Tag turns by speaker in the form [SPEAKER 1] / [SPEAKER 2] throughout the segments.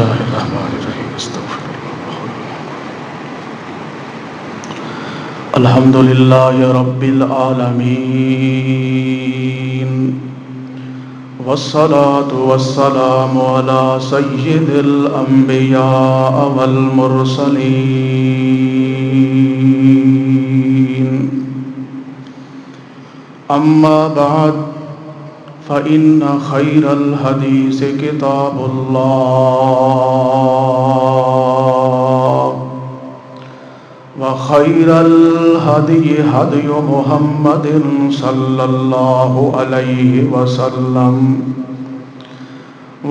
[SPEAKER 1] اللہ الرحمن الرحیم استغفر الحمد للہ رب العالمین والصلاة والسلام علی سید الانبیاء والمرسلین اما بعد فإن خير الحديث كتاب الله وخير الهدي هدي محمد صلى الله عليه وسلم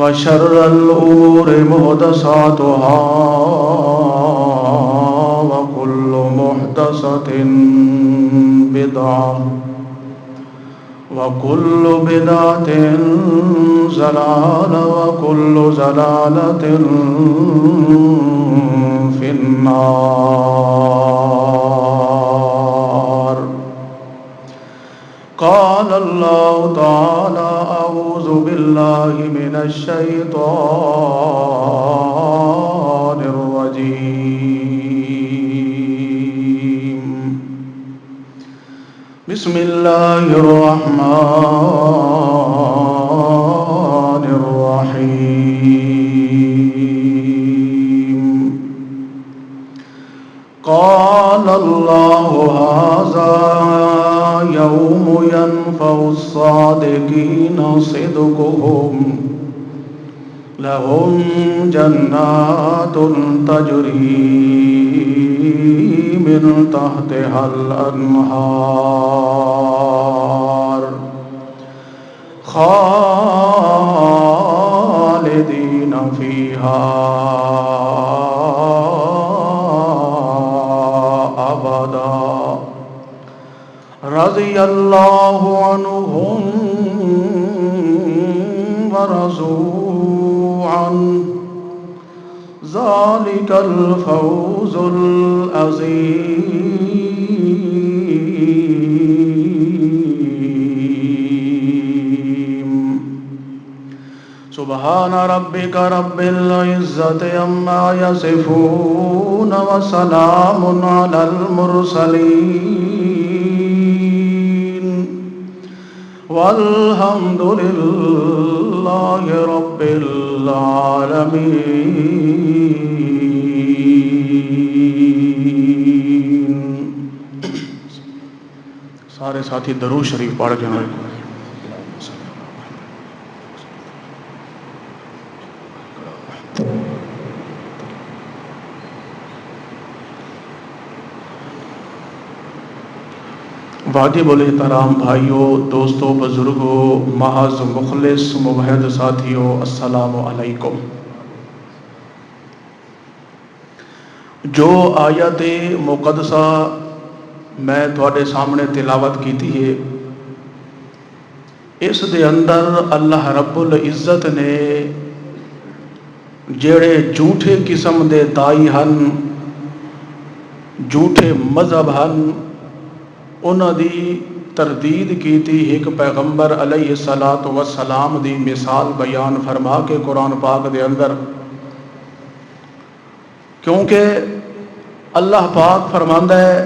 [SPEAKER 1] وشر الأمور محدثاتها وكل محدثة بدعة وكل بدعة ضلالة وكل ضلالة في النار. قال الله تعالى أعوذ بالله من الشيطان الرجيم. بسم الله الرحمن الرحيم. قال الله هذا يوم ينفع الصادقين صدقهم لهم جنات تجري من تحتها الأنهار خالدين فيها أبدا رضي الله عنهم ورضوا عنه ذلك الفوز العظيم. سبحان ربك رب العزة عما يصفون وسلام على المرسلين والحمد لله رب العالمین. سارے ساتھی درود شریف پڑھ کے واجب الاحترام بھائیوں، دوستوں، بزرگوں، محض مخلص موحد ساتھیوں، السلام علیکم. جو آیت مقدسہ میں تھوڑے سامنے تلاوت کیتی ہے، اس دے اندر اللہ رب العزت نے جڑے جھوٹے قسم دے دائی ہن، جھوٹے مذہب ہن، انہاں دی تردید کیتی. ایک پیغمبر علیہ السلام دی مثال بیان فرما کے قرآن پاک دے اندر، کیونکہ اللہ پاک فرماندا ہے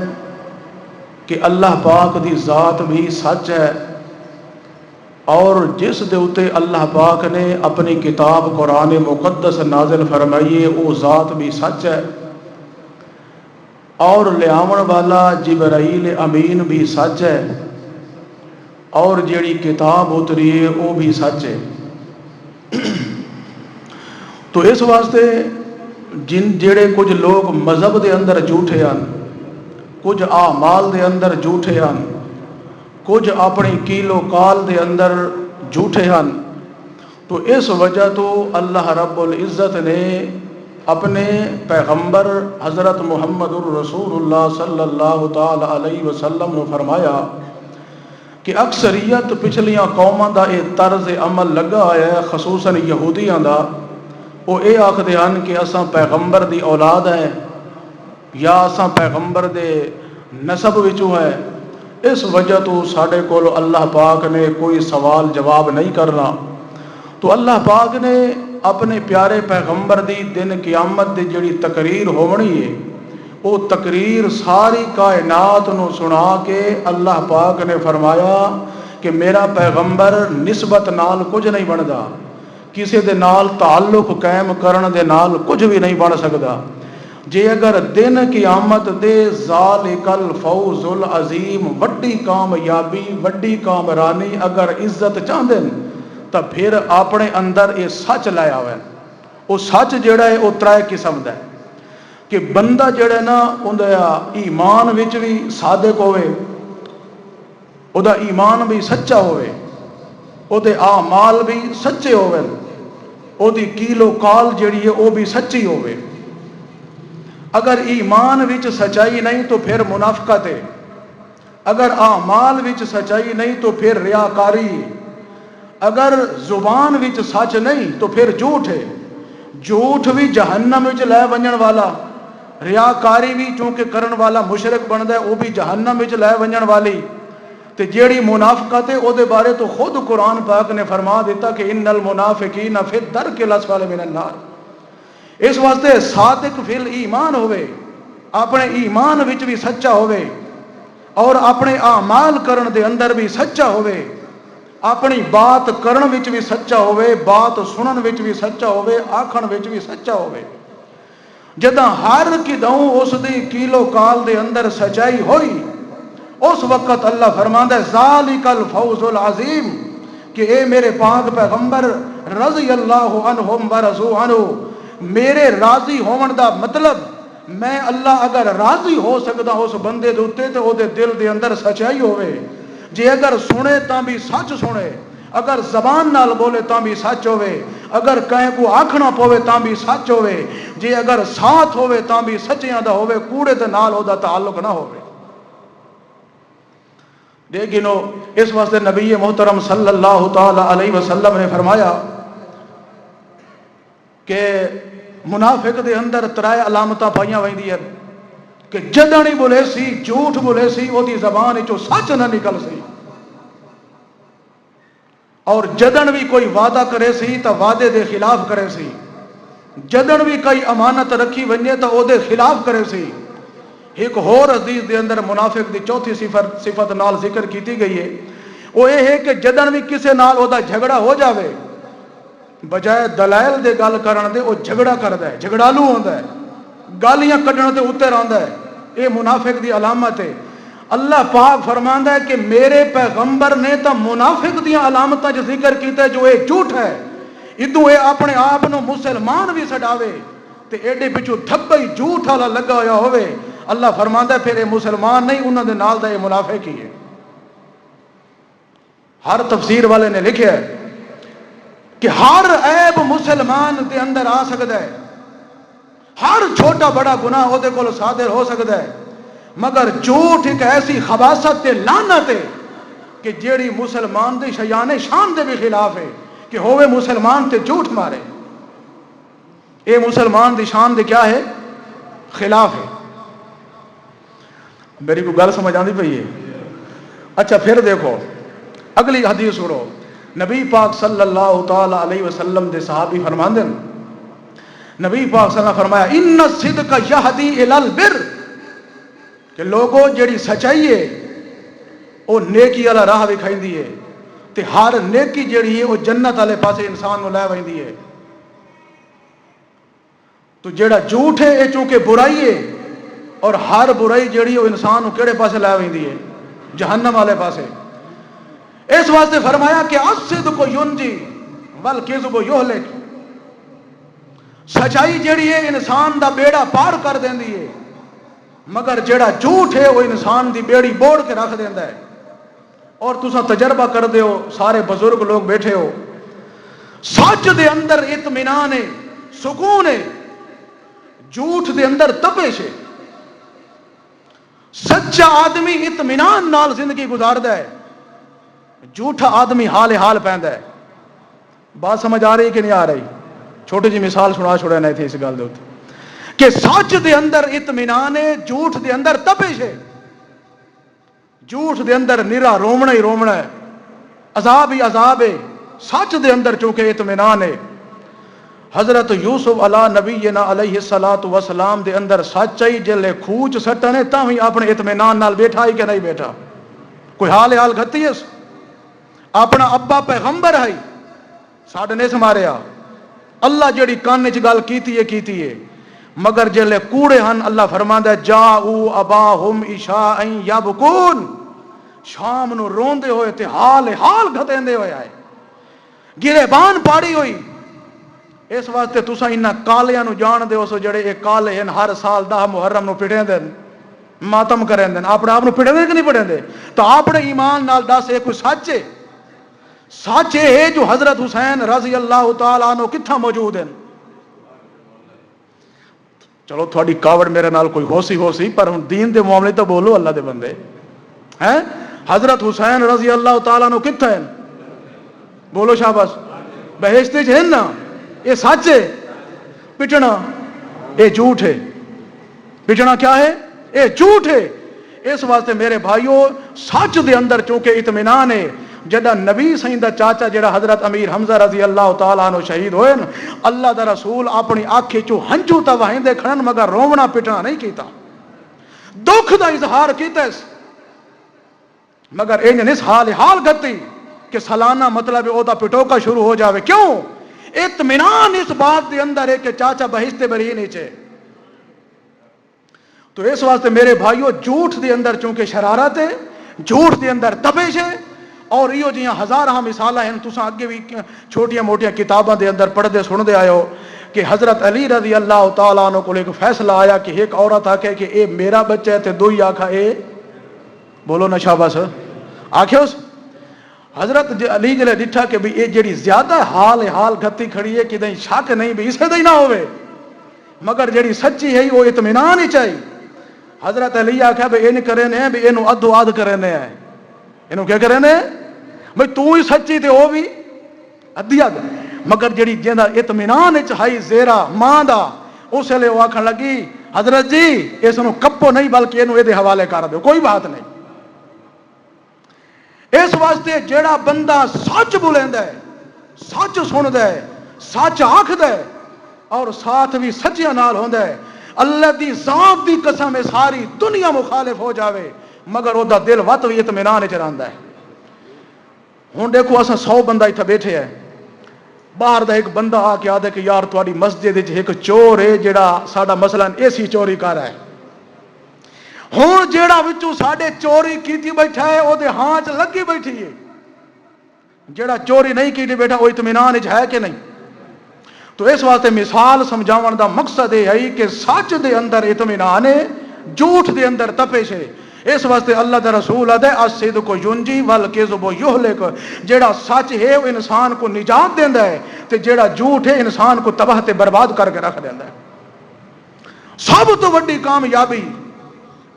[SPEAKER 1] کہ اللہ پاک دی ذات بھی سچ ہے، اور جس دے اتے اللہ پاک نے اپنی کتاب قرآن مقدس نازل فرمائی ہے وہ ذات بھی سچ ہے، اور لیاون والا جبرائیل امین بھی سچ ہے، اور جیڑی کتاب اتری ہے وہ بھی سچ ہے. تو اس واسطے جڑے کچھ لوگ مذہب دے اندر جھوٹے ہیں، کچھ اعمال دے اندر جھوٹے ہیں، کچھ اپنی کیل و کال دے اندر جھوٹے ہیں، تو اس وجہ تو اللہ رب العزت نے اپنے پیغمبر حضرت محمد الرسول اللہ صلی اللہ تعالی علیہ وسلم نے فرمایا کہ اکثریت پچھلیاں قوماں دا یہ طرز عمل لگا ہے، خصوصاً یہودیاں دا. وہ یہ آکھدے ہیں کہ اساں پیغمبر دی اولاد ہیں یا اساں پیغمبر دے نسب وچوں ہے، اس وجہ تو ساڈے کول اللہ پاک نے کوئی سوال جواب نہیں کرنا. تو اللہ پاک نے اپنے پیارے پیغمبر دی دن قیامت دی جڑی تقریر ہونی ہے وہ تقریر ساری کائنات نو سنا کے اللہ پاک نے فرمایا کہ میرا پیغمبر نسبت نال کچھ نہیں بندا، کسی دے نال تعلق قائم کرن دے نال کچھ بھی نہیں بن سکدا۔ جے اگر دن قیامت دے ذالک الفوز العظیم وڈی کامیابی وڈی کامرانی اگر عزت چاہندے تو پھر اپنے اندر یہ سچ لے آوے۔ وہ سچ جڑا ہے وہ ترے قسم دا ہے کہ بندہ جڑا نا اوندا ایمان وچ بھی صادق ہوئے، او دا ایمان بھی سچا ہوئے، او دے اعمال بھی سچے ہوئے، او دی کیل و کال جڑی ہے وہ بھی سچی ہوئے۔ اگر ایمان وچ سچائی نہیں تو پھر منافقت ہے، اگر اعمال وچ سچائی نہیں تو پھر ریاکاری ہے، اگر زبان وچ سچ نہیں تو پھر جھوٹ ہے، جھوٹ بھی جہنم وچ لے ونجن والا، ریاکاری بھی چونکہ کرن والا مشرک بندا ہے وہ بھی جہنم وچ لے ونجن والی۔ تے جیڑی منافقت ہے او دے بارے تو خود قرآن پاک نے فرما دیتا کہ ان المنافقین فی الدرک الاسفل من النار۔ اس واسطے صادق فی الایمان ہوئے، اپنے ایمان وچ بھی سچا ہوئے اور اپنے اعمال کرن دے اندر بھی سچا ہوئے، اپنی بات کرن وچ بھی سچا ہوئے، بات سنن وچ بھی سچا ہوئے، آکھن وچ بھی سچا ہوئے۔ جداں ہر کدوں اس دی کیلو کال دے اندر سچائی ہوئی اس وقت اللہ فرماندا ہے ذالک الفوز العظیم کہ اے میرے پاک پیغمبر رضی اللہ عنہم ورضوا عنہ، میرے راضی ہون دا مطلب میں اللہ اگر راضی ہو سکدا اس بندے دے اوتے تے او دے دل دے اندر سچائی ہوئے، جے اگر سنے تاں بھی سچ سنے، اگر زبان نال بولے تاں بھی سچ ہوئے، اگر کہیں کو آکھنا پوے تاں بھی سچ ہوئے، جے اگر ساتھ ہوئے تاں بھی سچیاں دا ہوئے، کوڑے دے نال او دا تعلق نہ ہوئے۔ لیکن اس واسطے نبی محترم صلی اللہ تعالی علیہ وسلم نے فرمایا کہ منافق دے اندر ترائے علامتاں پائیاں ویندیاں کہ جدن ہی بولے سی جھوٹ بولے سی وہ دی زبان چوں سچ نہ نکل سی، اور جدن بھی کوئی وعدہ کرے سی تو وعدے دے خلاف کرے سی، جدن بھی کوئی امانت رکھی ونجے تو او دے خلاف کرے سی۔ ایک اور حدیث دے اندر منافق دی چوتھی صفت نال ذکر کیتی گئی ہے، وہ یہ ہے کہ جدن بھی کسے نال او دا جھگڑا ہو جاوے بجائے دلائل دے گل کرن دے او جھگڑا کردا ہے، جھگڑالو ہوندا ہے، گالیاں کڈن تے اوتے رہندا ہے، یہ منافق دی علامت ہے۔ اللہ پاک فرماندا ہے کہ میرے پیغمبر نے تا منافق دیاں علامتاں جو ذکر کیتا ہے جو ایک جھوٹ ہے، ادو اے اپنے آپ نو مسلمان بھی سڈاوے تے ایڈے پچھو دھبا ہی جھوٹ والا لگا ہویا ہوئے، اللہ فرماندا ہے پھر یہ مسلمان نہیں، انہاں دے نال دا یہ منافق ہی ہے۔ ہر تفسیر والے نے لکھا ہے کہ ہر عیب مسلمان دے اندر آ سکتا ہے، ہر چھوٹا بڑا گناہ وہ دے کول صادر ہو سکتا ہے، مگر جھوٹ ایک ایسی خباثت تے لعنت ہے کہ جیڑی مسلمان دی شیان شان دے بھی خلاف ہے کہ ہوئے مسلمان تے جھوٹ مارے، اے مسلمان دی شان دے کیا ہے خلاف ہے۔ میری کو گل سمجھ آندی پئی ہے؟ اچھا پھر دیکھو اگلی حدیث سنو، نبی پاک صلی اللہ تعالی علیہ وسلم دے صحابی فرماندے ہیں، نبی پاک صلی اللہ علیہ وسلم فرمایا ان الصدق یہدی الی البر کہ لوگوں جڑی سچائی ہے وہ نیکی والا راہ وکھائندی ہے تے ہر نیکی جڑی ہے وہ جنت والے پاسے انسان نو لے ویندی ہے۔ تو جڑا جھوٹ ہے یہ چونکہ برائی ہے اور ہر برائی جڑی وہ انسان کیڑے پاسے لے ویندی ہے جہنم والے پاسے۔ اس واسطے فرمایا کہ الصدق ینجی والکذب یہلک، سچائی جڑی ہے انسان دا بیڑا پار کر دیندی ہے مگر جڑا جھوٹ ہے وہ انسان دی بیڑی بوڑ کے رکھ دیندا ہے۔ اور تساں تجربہ کر دے ہو، سارے بزرگ لوگ بیٹھے ہو، سچ دے اندر اطمینان ہے، سکون ہے، جھوٹ دے اندر تپش ہے۔ سچا آدمی اطمینان نال زندگی گزاردا ہے، جھوٹا آدمی حال حال پیندا ہے۔ بات سمجھ آ رہی کہ نہیں آ رہی؟ چھوٹی جی مثال سنا چھوڑا نہیں تھی اس گل دے اوتے کہ سچ دے اندر اطمینان ہے، جھوٹ دے اندر تپش ہے۔ جھوٹ دے اندر نرا رومنا ہی رومنا ہے، عذاب ہی عذاب ہے، سچ دے اندر چونکہ اطمینان ہے۔ حضرت یوسف علی نبینا علیہ الصلوۃ والسلام دے اندر سچائی جلے کھوچ سٹنے تاں ہی اپنے اطمینان نال بیٹھا ہی کہ نہیں بیٹھا؟ کوئی حال گھتی اس اپنا ابا پیغمبر ہے ساڈے نے سماریا اللہ جڑی کان وچ گل کیتی ہے مگر جلے کوڑے ہن اللہ فرماندا ہے جاؤ اباہم عشاء یبکون شام نو روندے ہوئے تے حال گھتیندے ہوئے آئے گریبان پاڑی ہوئی اس واسطے تساں انہاں کالیاں نو جان دے ہو جڑے اے کالے ہیں ہر سال 10 محرم نو پٹھیں دین ماتم کریں دین اپنے آپ نو پٹھیں دے کہ نہیں پٹھیں دے تو اپنے ایمان نال دس اے کوئی سچ ہے جو حضرت حسین رضی اللہ تعالیٰ عنہ کتھا موجود ہیں؟ چلو تھوڑی کاوڑ میرے نال کوئی ہو سی پر ہن دین دے معاملے تو بولو اللہ دے بندے ہیں حضرت حسین رضی اللہ تعالیٰ عنہ کتھا ہیں؟ بولو شاباش بہشت وچ ہیں نا یہ سچ ہے پٹنا یہ جھوٹ ہے پٹنا کیا ہے یہ جھوٹ ہے اس واسطے میرے بھائیو سچ دے اندر چونکہ اطمینان ہے جڑا نبی سائیں دا چاچا جڑا حضرت امیر حمزہ رضی اللہ تعالیٰ عنہ شہید ہوئے نا اللہ دا رسول اپنی آنکھ چوں ہنجو تا وہیندے کھڑن مگر رونا پٹنا نہیں کیتا دکھ دا اظہار کیتا مگر انج نس حال گتی کہ سالانہ مطلب او دا پٹوکا شروع ہو جاوے کیوں اطمینان اس بات دے اندر ہے کہ چاچا بہشت بری نیچے تو اس واسطے میرے بھائیو جھوٹ دے اندر چونکہ شرارت ہے جھوٹ دے اندر تپش ہے اور یہ جہاں ہزاراں مثالہ ہیں تساں اگے بھی چھوٹیاں موٹیاں کتاباں دے اندر پڑھتے سنتے آئے ہو کہ حضرت علی رضی اللہ تعالیٰ عنہ کو ایک فیصلہ آیا کہ ایک عورت آکھے کہ اے میرا بچہ ہے تے دوئی آکھا اے بولو نا شاباش آکھے اس حضرت علی جلے ڈٹھا کہ بھی اے جڑی زیادہ حال گھتی کھڑی ہے کہ دیں شک نہیں بھی اسے دیں نہ ہوئے مگر جڑی سچی ہے وہ اطمینان ہی چاہیے حضرت علی آکھا بھی این کرنے بھی اینو ادو آدھ کرنے ہیں اینو کیا کرنے بھئی تو ہی سچی تے ہو بھی ادھی آدھ مگر جڑی جیندہ اطمینان چاہی زیرہ ماں دا اس لئے وہ آکھن لگی حضرت جی اس انو کپو نہیں بلکہ اینو ایدے حوالے کر دو کوئی بات نہیں اس واسطے جیڑا بندہ سچ بولیندا ہے سچ سندا ہے سچ آکھدا ہے اور ساتھ بھی سچیاں نال ہوندا ہے اللہ دی ذات دی قسم ساری دنیا مخالف ہو جاوے مگر او دا دل وت بھی اطمینان وچ رہندا ہے ہن دیکھو اساں 100 بندہ اتھے بیٹھے ہیں باہر دا ایک بندہ آ کے آدھے کہ یار تواڈی مسجد وچ ایک چور ہے جیڑا ساڈا مثلا ایسی چوری کر رہا ہے ہوں جیڑا وچوں ساڈے چوری کیتی بیٹھا ہے او دے ہاں چ لگی بیٹھی ہے جیڑا چوری نہیں کیتی بیٹھا وہ اطمینان وچ ہے کہ نہیں تو اس واسطے مثال سمجھاون دا مقصد یہ ہے کہ سچ دے اندر اطمینان ہے جھوٹ دے اندر تپش ہے اس واسطے اللہ دا رسول آدھے الصدق ینجی والکذب یہلک جیڑا سچ ہے وہ انسان کو نجات دیندا ہے تے جیڑا جھوٹ ہے انسان کو تباہ تے برباد کر کے رکھ دیندا ہے سب تو بڑی کامیابی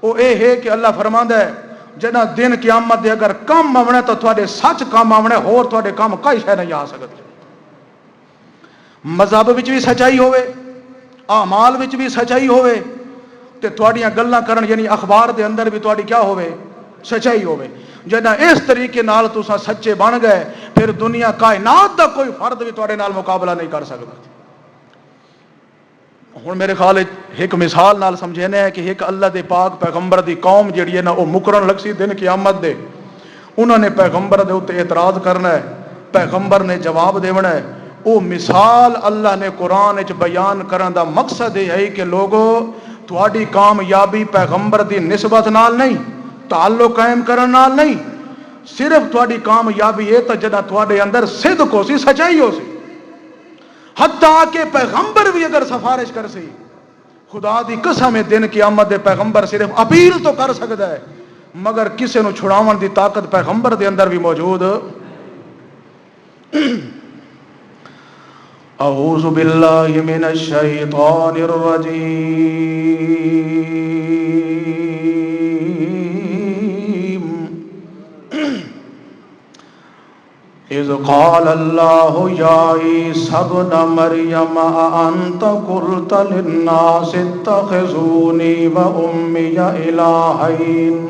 [SPEAKER 1] وہ اے ہے کہ اللہ فرماندا ہے جنا دن قیامت دے اگر کم آونا تو تھوڑے سچ کم آونا ہور تھوڑے کم کئی شے نہیں آ سکتے مذہب وچ بھی سچائی ہوئے اعمال وچ بھی سچائی ہوئے تے تھوڑیاں گلاں کرن یعنی اخبار دے اندر بھی تھوڑی کیا ہوئے سچائی ہوئے جنا اس طریقے نال تساں سچے بن گئے پھر دنیا کائنات دا کوئی فرد بھی تھوڑے نال مقابلہ نہیں کر سکتا ہن میرے خیال ایک مثال نال سمجھنے ہے کہ ایک اللہ دے پاک پیغمبر دی قوم جڑی ہے نا وہ مکرن لگ سی دن قیامت دے انہوں نے پیغمبر دے اوتے اعتراض کرنا ہے پیغمبر نے جواب دینا ہے وہ مثال اللہ نے قرآن وچ بیان کرن دا مقصد یہ ہے کہ لوگو تھوڑی کامیابی پیغمبر دی نسبت نال نہیں تعلق قائم کرن نال نہیں صرف تھوڑی کامیابی یہ تے جدا تھوڑے اندر صدق ہو سی سچائی ہو سی حتیٰ کہ پیغمبر بھی اگر سفارش کر سی خدا دی قسم دن قیامت دے پیغمبر صرف اپیل تو کر سکتا ہے مگر کسے نو چھڑاون دی طاقت پیغمبر دے اندر بھی موجود اعوذ باللہ من الشیطان الرجیم اذ قال اللہ یا عیسی ابن مریم اانت قلت للناس اتخذونی و امی الہین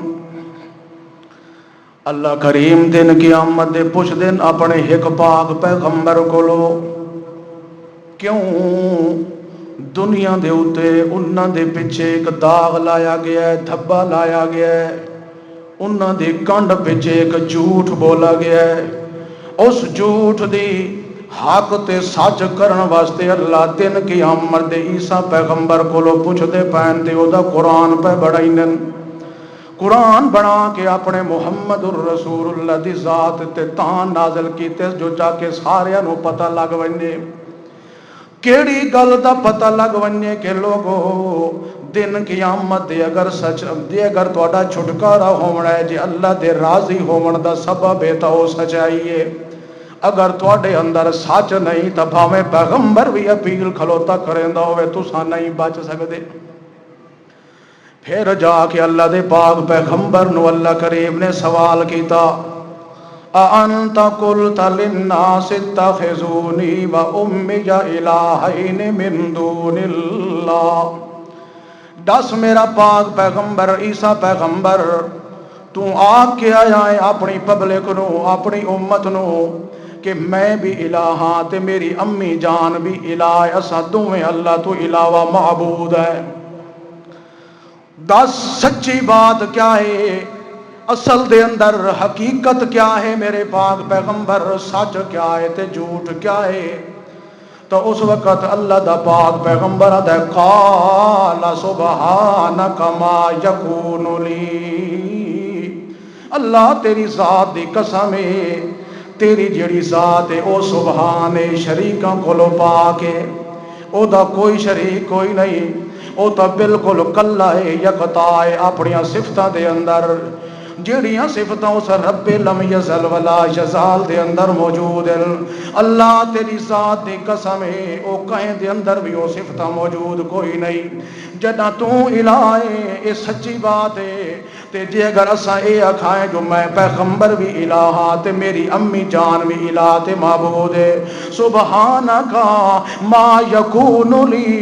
[SPEAKER 1] اللہ کریم دن قیامت دے پوچھ دن اپنے ایک پاک پیغمبر کو لو کیوں دنیا دے اتے انہاں دے پیچھے ایک داغ لایا گیا ہے، دھبا لایا گیا ہے، انہاں دی کنڈ پیچھے ایک جھوٹ بولا گیا ہے. اس جھوٹ دی حق تے سچ کرن واسطے اللہ دن قیامت دے عیسیٰ پیغمبر کولو پوچھدے پین تے او دا قرآن پہ بڑھائیں. قرآن بنا کے اپنے محمد الرسول اللہ دی ذات تے تان نازل کیتے جو جا کے سارے نو پتہ لگ ونجے. کیڑی گل دا پتہ لگ ونجے کہ لوگو دن قیامت دے اگر سچ دے اگر تہاڈا چھٹکارا ہونا ہے جے اللہ دے راضی ہون دا سبب ہے تا او سچائی ہے. اگر تہاڈے اندر سچ نہیں تا بھاویں پیغمبر بھی اپیل کھلوتا کریندا ہوے تساں نہیں بچ سکدے. پھر جا کے اللہ دے پاک پیغمبر نو اللہ کریم نے سوال کیتا اَأَنْتَ قُلْتَ لِلنَّاسِ اتَّخِذُونِي وَأُمِّيَ إِلَٰهَيْنِ مِن دُونِ اللَّهِ. دس میرا پاک پیغمبر عیسیٰ پیغمبر تو آگ کے آیا ہے اپنی پبلک نو اپنی امت نو کہ میں بھی الہ ہاں تے میری امی جان بھی الہ ہے، اساں دوویں اللہ تو علاوہ معبود ہے. دس سچی بات کیا ہے، اصل دے اندر حقیقت کیا ہے میرے پاک پیغمبر، سچ کیا ہے تے جھوٹ کیا ہے. تو اس وقت اللہ دا پاک پیغمبر آدھے قال سبحانک ما یکون لی. اللہ تیری ذات دی قسم ہے، تیری جڑی ذات ہے او سبحان ہے، شریکاں کولو پاک ہے، او دا کوئی شریک کوئی نہیں، او تا بالکل کلا ہے، یکتا ہے اپنی صفتاں دے اندر. جیڑیاں صفتاں اس رب لم یزل ولا یزال دے اندر موجود ہیں. اللہ تیری ذات دی قسم ہے او کہیں دے اندر بھی او صفتاں موجود کوئی نہیں. جداں تو الہ ہے اے سچی بات ہے. تے جے اگر اساں اے آکھائیں جو میں پیغمبر بھی الہ ہاں تے میری امی جان بھی الہ تے معبود ہے. سبحانک ما یکون لی،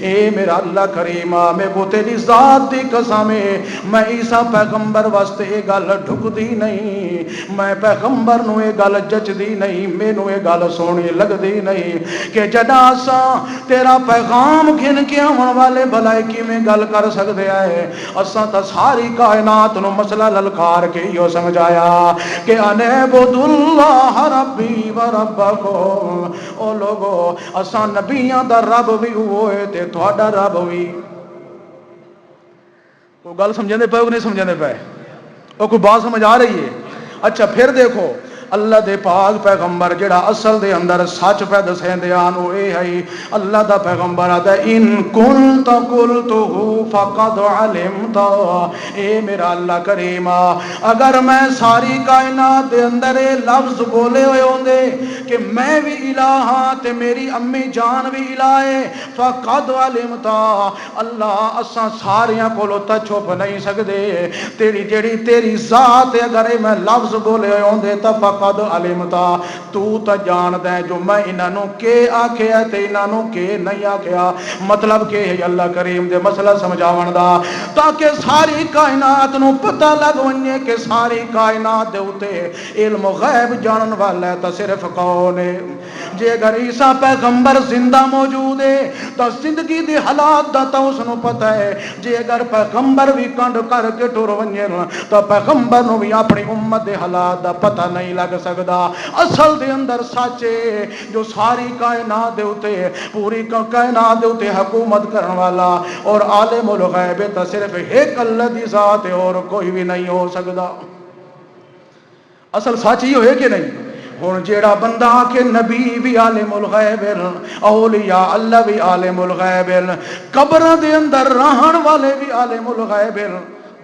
[SPEAKER 1] اے میرا اللہ کریمہ میں کو تیری ذات دی قسم ہے میں عیسیٰ پیغمبر واسطے اے گل ڈھکدی نہیں، میں پیغمبر نو اے گل جچدی نہیں، مینوں اے گل سونی لگدی نہیں کہ جداں اساں تیرا پیغام گھن کے آون والے بھلائے کیویں گل کر سکدے آئے. اساں تا ساری کائنات نو مسئلہ للکار کے یو سمجھایا کہ انعبد اللہ ربی و ربکم. او لوگو اساں نبیاں دا رب بھی ہوئے تے تہاڈا رب بھی. کوئی گل سمجھنے پے کہ نہیں سمجھنے پے؟ اور کوئی بات سمجھ آ رہی ہے؟ اچھا پھر دیکھو اللہ دے پاک پیغمبر جڑا اصل دے اندر سچ پہ دسیں دیان وہ اے ہے اللہ دا پیغمبر آتا ہے ان کنت قلتہ فقد علمت. اے میرا اللہ کریم اگر میں ساری کائنات دے اندر اے لفظ بولے ہوئے ہوں دے کہ میں بھی الہ ہاں تے میری امی جان بھی الہ ہے فقد علمت. اللہ اساں ساریاں کولو تا چھپ نہیں سکدے. تیری جڑی تیری ذات اگر میں لفظ بولے ہوئے ہوں دے تا فقد علمتا تو تا جاندا ہے جو میں انہاں کے آکھیا تے انہاں کے نہیں آکھیا. مطلب کہ ہے اللہ کریم دے مسئلہ سمجھاون دا تاکہ ساری کائنات نو پتہ لگ ونجے کہ ساری کائنات دے اوتے علم غیب جانن والا تا صرف کون ہے. جے اگر عیسیٰ پیغمبر زندہ موجود ہے تا زندگی دی حالات دا تا اس نو پتہ ہے. جے اگر پیغمبر بھی کنڈ کر کے ٹر ونجے تا پیغمبر نو بھی اپنی امت دے حالات دا پتہ نہیں لگ سکدا. اصل دے اندر سچ ہے جو ساری کائنات دے اوتے پوری کائنات دے اوتے حکومت کرن والا اور عالم الغیب تا صرف ایک اللہ دی ذات ہے اور کوئی بھی نہیں ہو سکدا. اصل سچ ہی ہوئے کہ نہیں؟ ہن جیڑا بندہ کہ نبی بھی عالم الغیب اولیاء اللہ بھی عالم الغیب قبر دے اندر رہن والے بھی عالم الغیب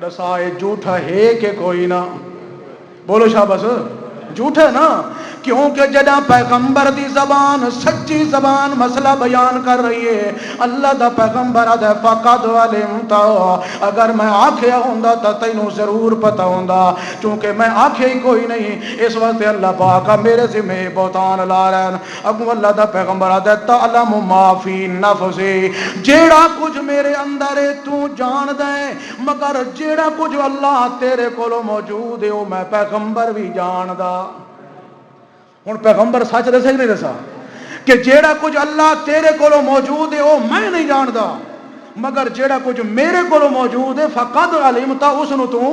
[SPEAKER 1] دسائے جھوٹا ہے کہ کوئی نہ؟ بولو شاباش جھوٹ ہے نا. کیونکہ جدہ پیغمبر دی زبان سچی زبان مسئلہ بیان کر رہی ہے اللہ دا پیغمبر آدھے فقد علمتا. اگر میں آکھیا ہوندہ تا تینوں ضرور پتہ ہوندہ چونکہ میں آکھے ہی کوئی نہیں. اس وقت اللہ پاکا میرے ذمہ بہتان لا رہے ہیں. اگو اللہ دا پیغمبر آدھے تعلم ما فی نفسی جیڑا کچھ میرے اندر ہے تو جان دے مگر جیڑا کچھ اللہ تیرے کولو موجود ہے وہ میں پیغمبر بھی جان دا. ہن پیغمبر سچ دسے کہ نہیں دسا؟ کہ جیڑا کچھ اللہ تیرے کولو موجود ہے وہ میں نہیں جاندا، مگر جیڑا کچھ میرے کولو موجود ہے فقد علمتا اس نو تو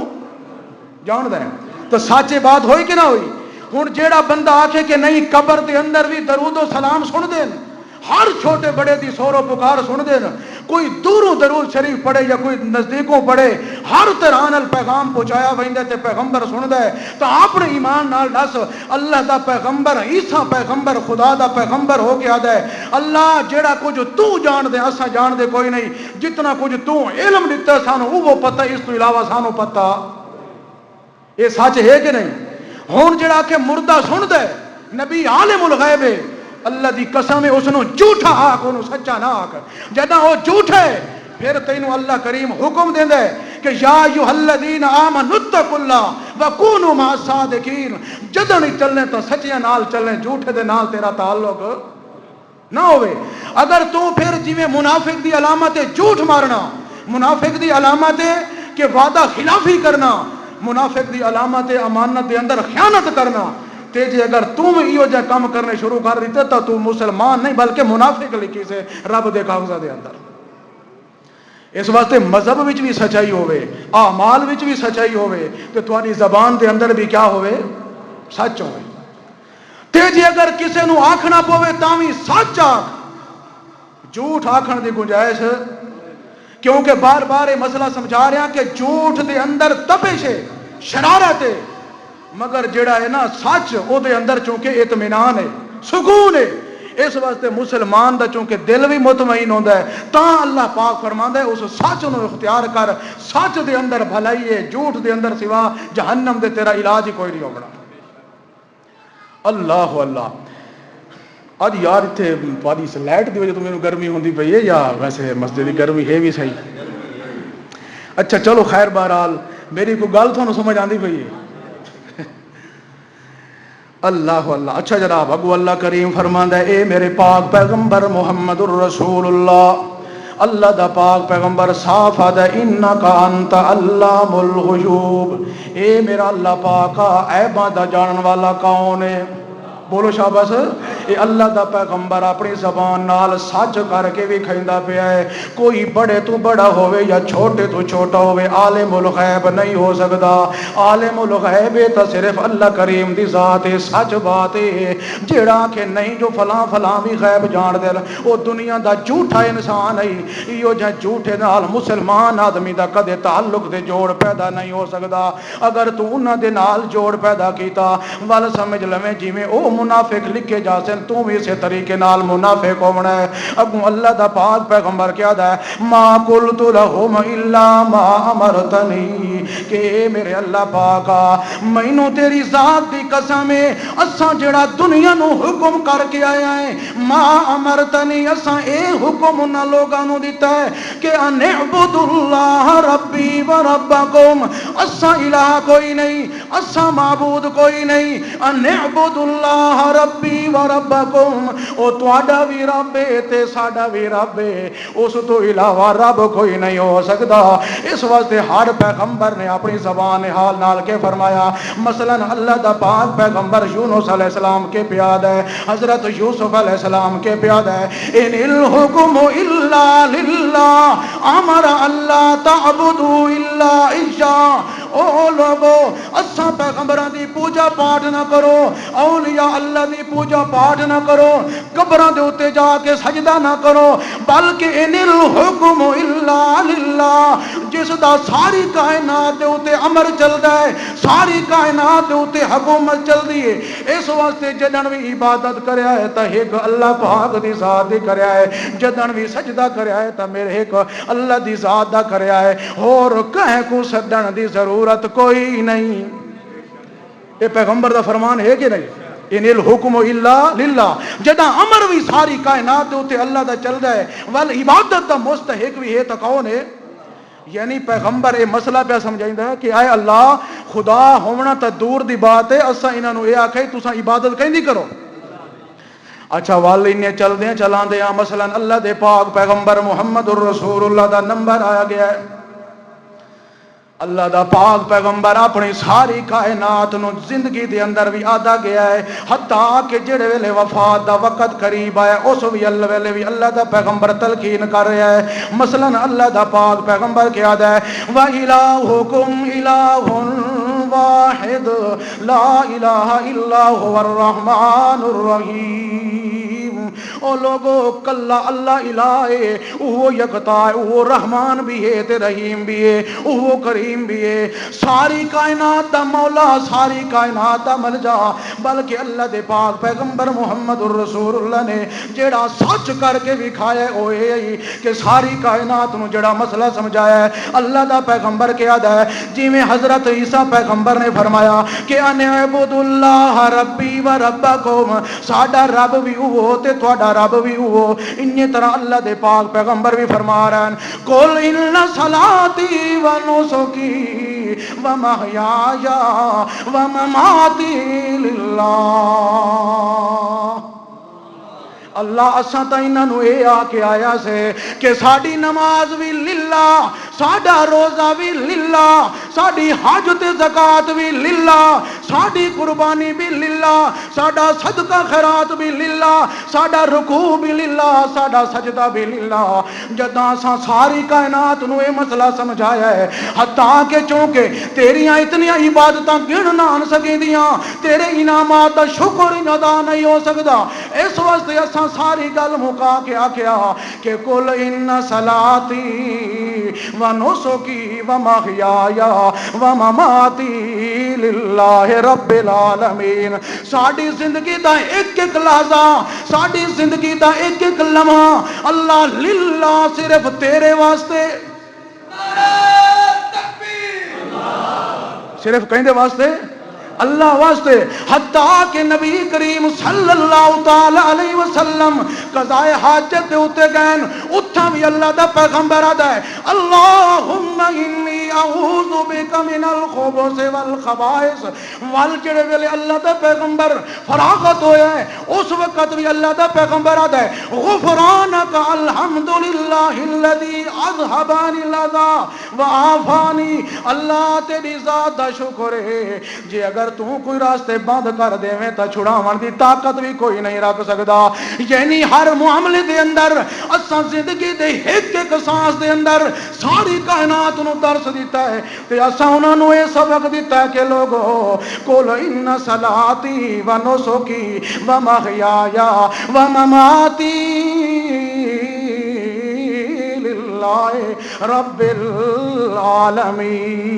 [SPEAKER 1] جاندا ہے۔ تو سچے بات ہوئی کہ نہ ہوئی؟ ہن جیڑا بندہ آکھے کہ نہیں قبر دے اندر بھی درود و سلام سن دین، ہر چھوٹے بڑے دی سور و پکار سن دین، کوئی دوروں درود شریف پڑھے یا کوئی نزدیکوں پڑھے، ہر طرح نال پیغام پہنچایا ویندا تے پیغمبر سندا ہے، تو اپنے ایمان نال دس اللہ دا پیغمبر عیسیٰ پیغمبر خدا دا پیغمبر ہو کے آدا ہے اللہ جیڑا کچھ تو جان دے اساں جان دے کوئی نہیں، جتنا کچھ تو علم دیتا سانو وہ پتہ، اس تو علاوہ سانو پتہ۔ یہ سچ ہے کہ نہیں؟ ہن جڑا کہ مردہ سندا ہے نبی عالم الغیب ہے، اللہ دی قسم ہے اس نو جھوٹا آکھ، انہوں سچا نہ آکھ۔ جداں وہ جھوٹا ہے پھر تینوں اللہ کریم حکم دیندا ہے کہ یا ایھا الذین آمنوا اتقوا اللہ وکونوا مع الصادقین، جداں نہیں چلنے تو سچیاں نال چلنے، جھوٹے دے نال تیرا تعلق نہ ہوئے۔ اگر تو پھر جویں منافق دی علامت ہے جھوٹ مارنا، منافق دی علامت ہے کہ وعدہ خلافی کرنا، منافق دی علامت ہے امانت دے اندر خیانت کرنا، تے جے اگر تم ایو جا کام کرنے شروع کر دیتے تو مسلمان نہیں بلکہ منافق لکھی سے رب دے کاغذاں دے اندر۔ اس واسطے مذہب وچ بھی سچائی ہوئے، اعمال وچ بھی سچائی ہوئے، تے تہاڈی زبان دے اندر بھی کیا ہوئے؟ سچ ہوئے۔ تے جے اگر کسے نو آکھنا پوے تاں وی سچ آکھ، جھوٹ آکھن دی گنجائش، کیونکہ بار بار یہ مسئلہ سمجھا رہا کہ جھوٹ دے اندر تپش ہے، شرارت ہے، مگر جڑا ہے نا سچ او دے اندر چونکہ اطمینان ہے، سکون ہے۔ اس واسطے مسلمان دا چونکہ دل بھی مطمئن ہوتا ہے تاں اللہ پاک فرماندا ہے اس سچ نو اختیار کر، سچ دے اندر بھلائی ہے، جھوٹ دے اندر سوا جہنم دے تیرا علاج ہی کوئی نہیں ہونا۔ اللہ اللہ۔ اج یار اتنے پاری لائٹ دی وجہ تو میرے گرمی ہوندی پئی ہے یا ویسے مسجد کی گرمی ہے بھی صحیح؟ اچھا چلو خیر، بہرحال میری کوئی گل تھانوں سمجھ آندی پئی ہے؟ اللہ اللہ۔ اچھا جناب، اگو اللہ کریم فرماندا ہے اے میرے پاک پیغمبر محمد الرسول اللہ، اللہ دا پاک پیغمبر صاف آدھا انکا انت علام الغیوب، اے میرا اللہ پاکا عیباں دا جانن والا کون ہے؟ بولو شاباش۔ اے اللہ دا پیغمبر اپنی زبان نال سچ کر کے بھی کھیندا پیا ہے، کوئی بڑے تو بڑا ہوئے یا چھوٹے تو چھوٹا ہوئے عالم الغیب نہیں ہو سکتا۔ عالم الغیب تا صرف اللہ کریم دی ذات ہے، سچ بات ہے۔ جیڑا کہ نہیں جو فلاں فلاں بھی غیب جان دے او دنیا دا جھوٹا انسان ہے، ایو جا جھوٹے نال مسلمان آدمی دا کدے تعلق دے جوڑ پیدا نہیں ہو سکتا۔ اگر تو انہاں دے نال جوڑ پیدا کیتا ول سمجھ لویں جویں او منافق لکھے جا سن تو بھی اسی طریقے نال منافق ہونا ہے۔ اگوں اللہ دا پاک پیغمبر کیا دا ہے ما قلت لهم الا ما امرتنی، کہ میرے اللہ پاکا مینوں تیری ذات دی قسم ہے اساں جڑا دنیا نو حکم کر کے آیا ہے، ما امرتنی اساں اے حکم انہاں لوگاں نو دیتا ہے کہ ان اعبدوا اللہ ربی و ربکم، اساں الہ کوئی نہیں، اساں معبود کوئی نہیں، ان اعبدوا اللہ ربی و ربکم، او تہاڈا بھی رب ہے تے ساڈا بھی رب ہے، اس تو علاوہ رب کوئی نہیں ہو سکتا۔ اس واسطے ہر پیغمبر نے اپنی زبان حال نال کے فرمایا، مثلا اللہ دا پاک پیغمبر یونس علیہ السلام کے پیاد ہے، حضرت یوسف علیہ السلام کے پیاد ہے ان الحکم الا للہ امر اللہ تعبدوا الا ایہ، او لوگو اساں پیغمبراں دی پوجا پاٹ نہ کرو، اولیاء اللہ دی پوجا پاٹ نہ کرو، قبراں دے اوتے جا کے سجدہ نہ کرو، بلکہ ان الحکم الا للہ، جس دا ساری کائنات دے اوتے امر چلدا ہے، ساری کائنات دے اوتے حکومت چلدی ہے۔ اس واسطے جدن بھی عبادت کریا ہے تا ایک اللہ پاک دی ذات دی کریا ہے، جدن بھی سجدہ کریا ہے تا میرے ایک اللہ دی ذات دا کریا ہے، اور کہیں کو سدن دی ضرورت کوئی نہیں۔ یہ پیغمبر دا فرمان ہے کہ نہیں؟ ان الحکم الا للہ، جدہ امر بھی ساری کائنات دے اوتے اللہ دا چلدا ہے، ول عبادت دا مستحق بھی ہے تا کون ہے؟ یعنی پیغمبر یہ مسئلہ پہ سمجھائندا ہے کہ اے اللہ خدا ہونا تا دور دی بات ہے، اساں انہاں نو یہ آکھے تساں عبادت کہیں نہیں کرو۔ اچھا وال انہیں چل دیں چلان دیں، مثلا اللہ دے پاک پیغمبر محمد الرسول اللہ دا نمبر آیا گیا ہے، اللہ دا پاک پیغمبر اپنی ساری کائنات نو زندگی دے اندر بھی آدھا گیا ہے، حتیٰ کہ جڑے ویلے وفات دا وقت قریب آیا اس ویلے بھی اللہ دا پیغمبر تلقین کر رہا ہے۔ مثلا اللہ دا پاک پیغمبر کیا ہے وَإِلَٰهُكُمْ إِلَٰهٌ وَاحِدٌ لَا إِلَٰهَ إِلَّا هُوَ الرَّحْمَٰنُ الرَّحِيمُ۔ او لوگو کلا اللہ الہ ہے، وہ یکتا ہے، وہ رحمان بھی ہے تے رحیم بھی ہے، وہ کریم بھی ہے، ساری کائنات دا مولا، ساری کائنات دا ملجا، بلکہ اللہ دے پاک پیغمبر محمد الرسول اللہ نے جڑا سچ کر کے دکھایا ہے وہ ہے کہ ساری کائنات نو جڑا مسئلہ سمجھایا ہے اللہ دا پیغمبر کیا ہے، جی میں حضرت عیسیٰ پیغمبر نے فرمایا کہ ان اعبدوا اللہ ربی و ربکم، ساڈا رب بھی وہ تے تہاڈا رب بھی وہ۔ انہی طرح اللہ دے پاک پیغمبر بھی فرما رہے ہیں قل ان صلاتی و نسکی و محیایا و مماتی للہ۔ اللہ اساں تا انہاں نو اے آ کے آیا سے کہ ساڈی نماز بھی للہ، ساڈا روزہ بھی للہ، ساڈی حج تے زکات بھی للہ، ساڈی قربانی بھی للہ، ساڈا صدقہ خیرات بھی للہ، ساڈا رکوع بھی للہ، ساڈا سجدہ بھی للہ۔ جداں اساں ساری کائنات نو اے مسئلہ سمجھایا ہے، حتیٰ کہ چونکہ تیریاں اتنیاں عبادتاں گن نہ آن سکیندیاں، تیرے انعامات دا شکر ہی ادا نہیں ہو سکدا، اس واسطے اساں ساری گل مکا کے آکھیا کہ کل ان صلاتی و نسکی و محیایا و مماتی للہ رب العالمین۔ ساڈی زندگی دا ایک ایک لحظہ، ساڈی زندگی دا ایک ایک لمحہ اللہ للہ صرف تیرے واسطے، صرف کہیں دے واسطے، اللہ واسطے، حتیٰ کہ نبی کریم صلی اللہ تعالی علیہ وسلم قضائے حاجت دے اتے گئے، اتھا بھی اللہ دا پیغمبر آدھا ہے اللہم انی اعوذ بک من الخبث والخبائث، والجڑے ویلے اللہ دا پیغمبر فراغت ہویا ہے اس وقت بھی اللہ دا پیغمبر آدھا ہے غفرانک الحمدللہ الذی اذھبانی الاذی وعافانی، اللہ تیری ذات دا شکر ہے جی اگر تو کوئی راستے بند کر دے میں تا چھڑاون دی طاقت بھی کوئی نہیں رکھ سکدا۔ یعنی ہر معاملے دے اندر اساں زندگی دے ایک ایک سانس دے اندر ساری کائنات نو درس دیتا ہے تے اساں انہاں نو اے سبق دیتا ہے کہ لوگو قل ان صلاتی و نسکی و محیایا و مماتی للہ رب العالمین۔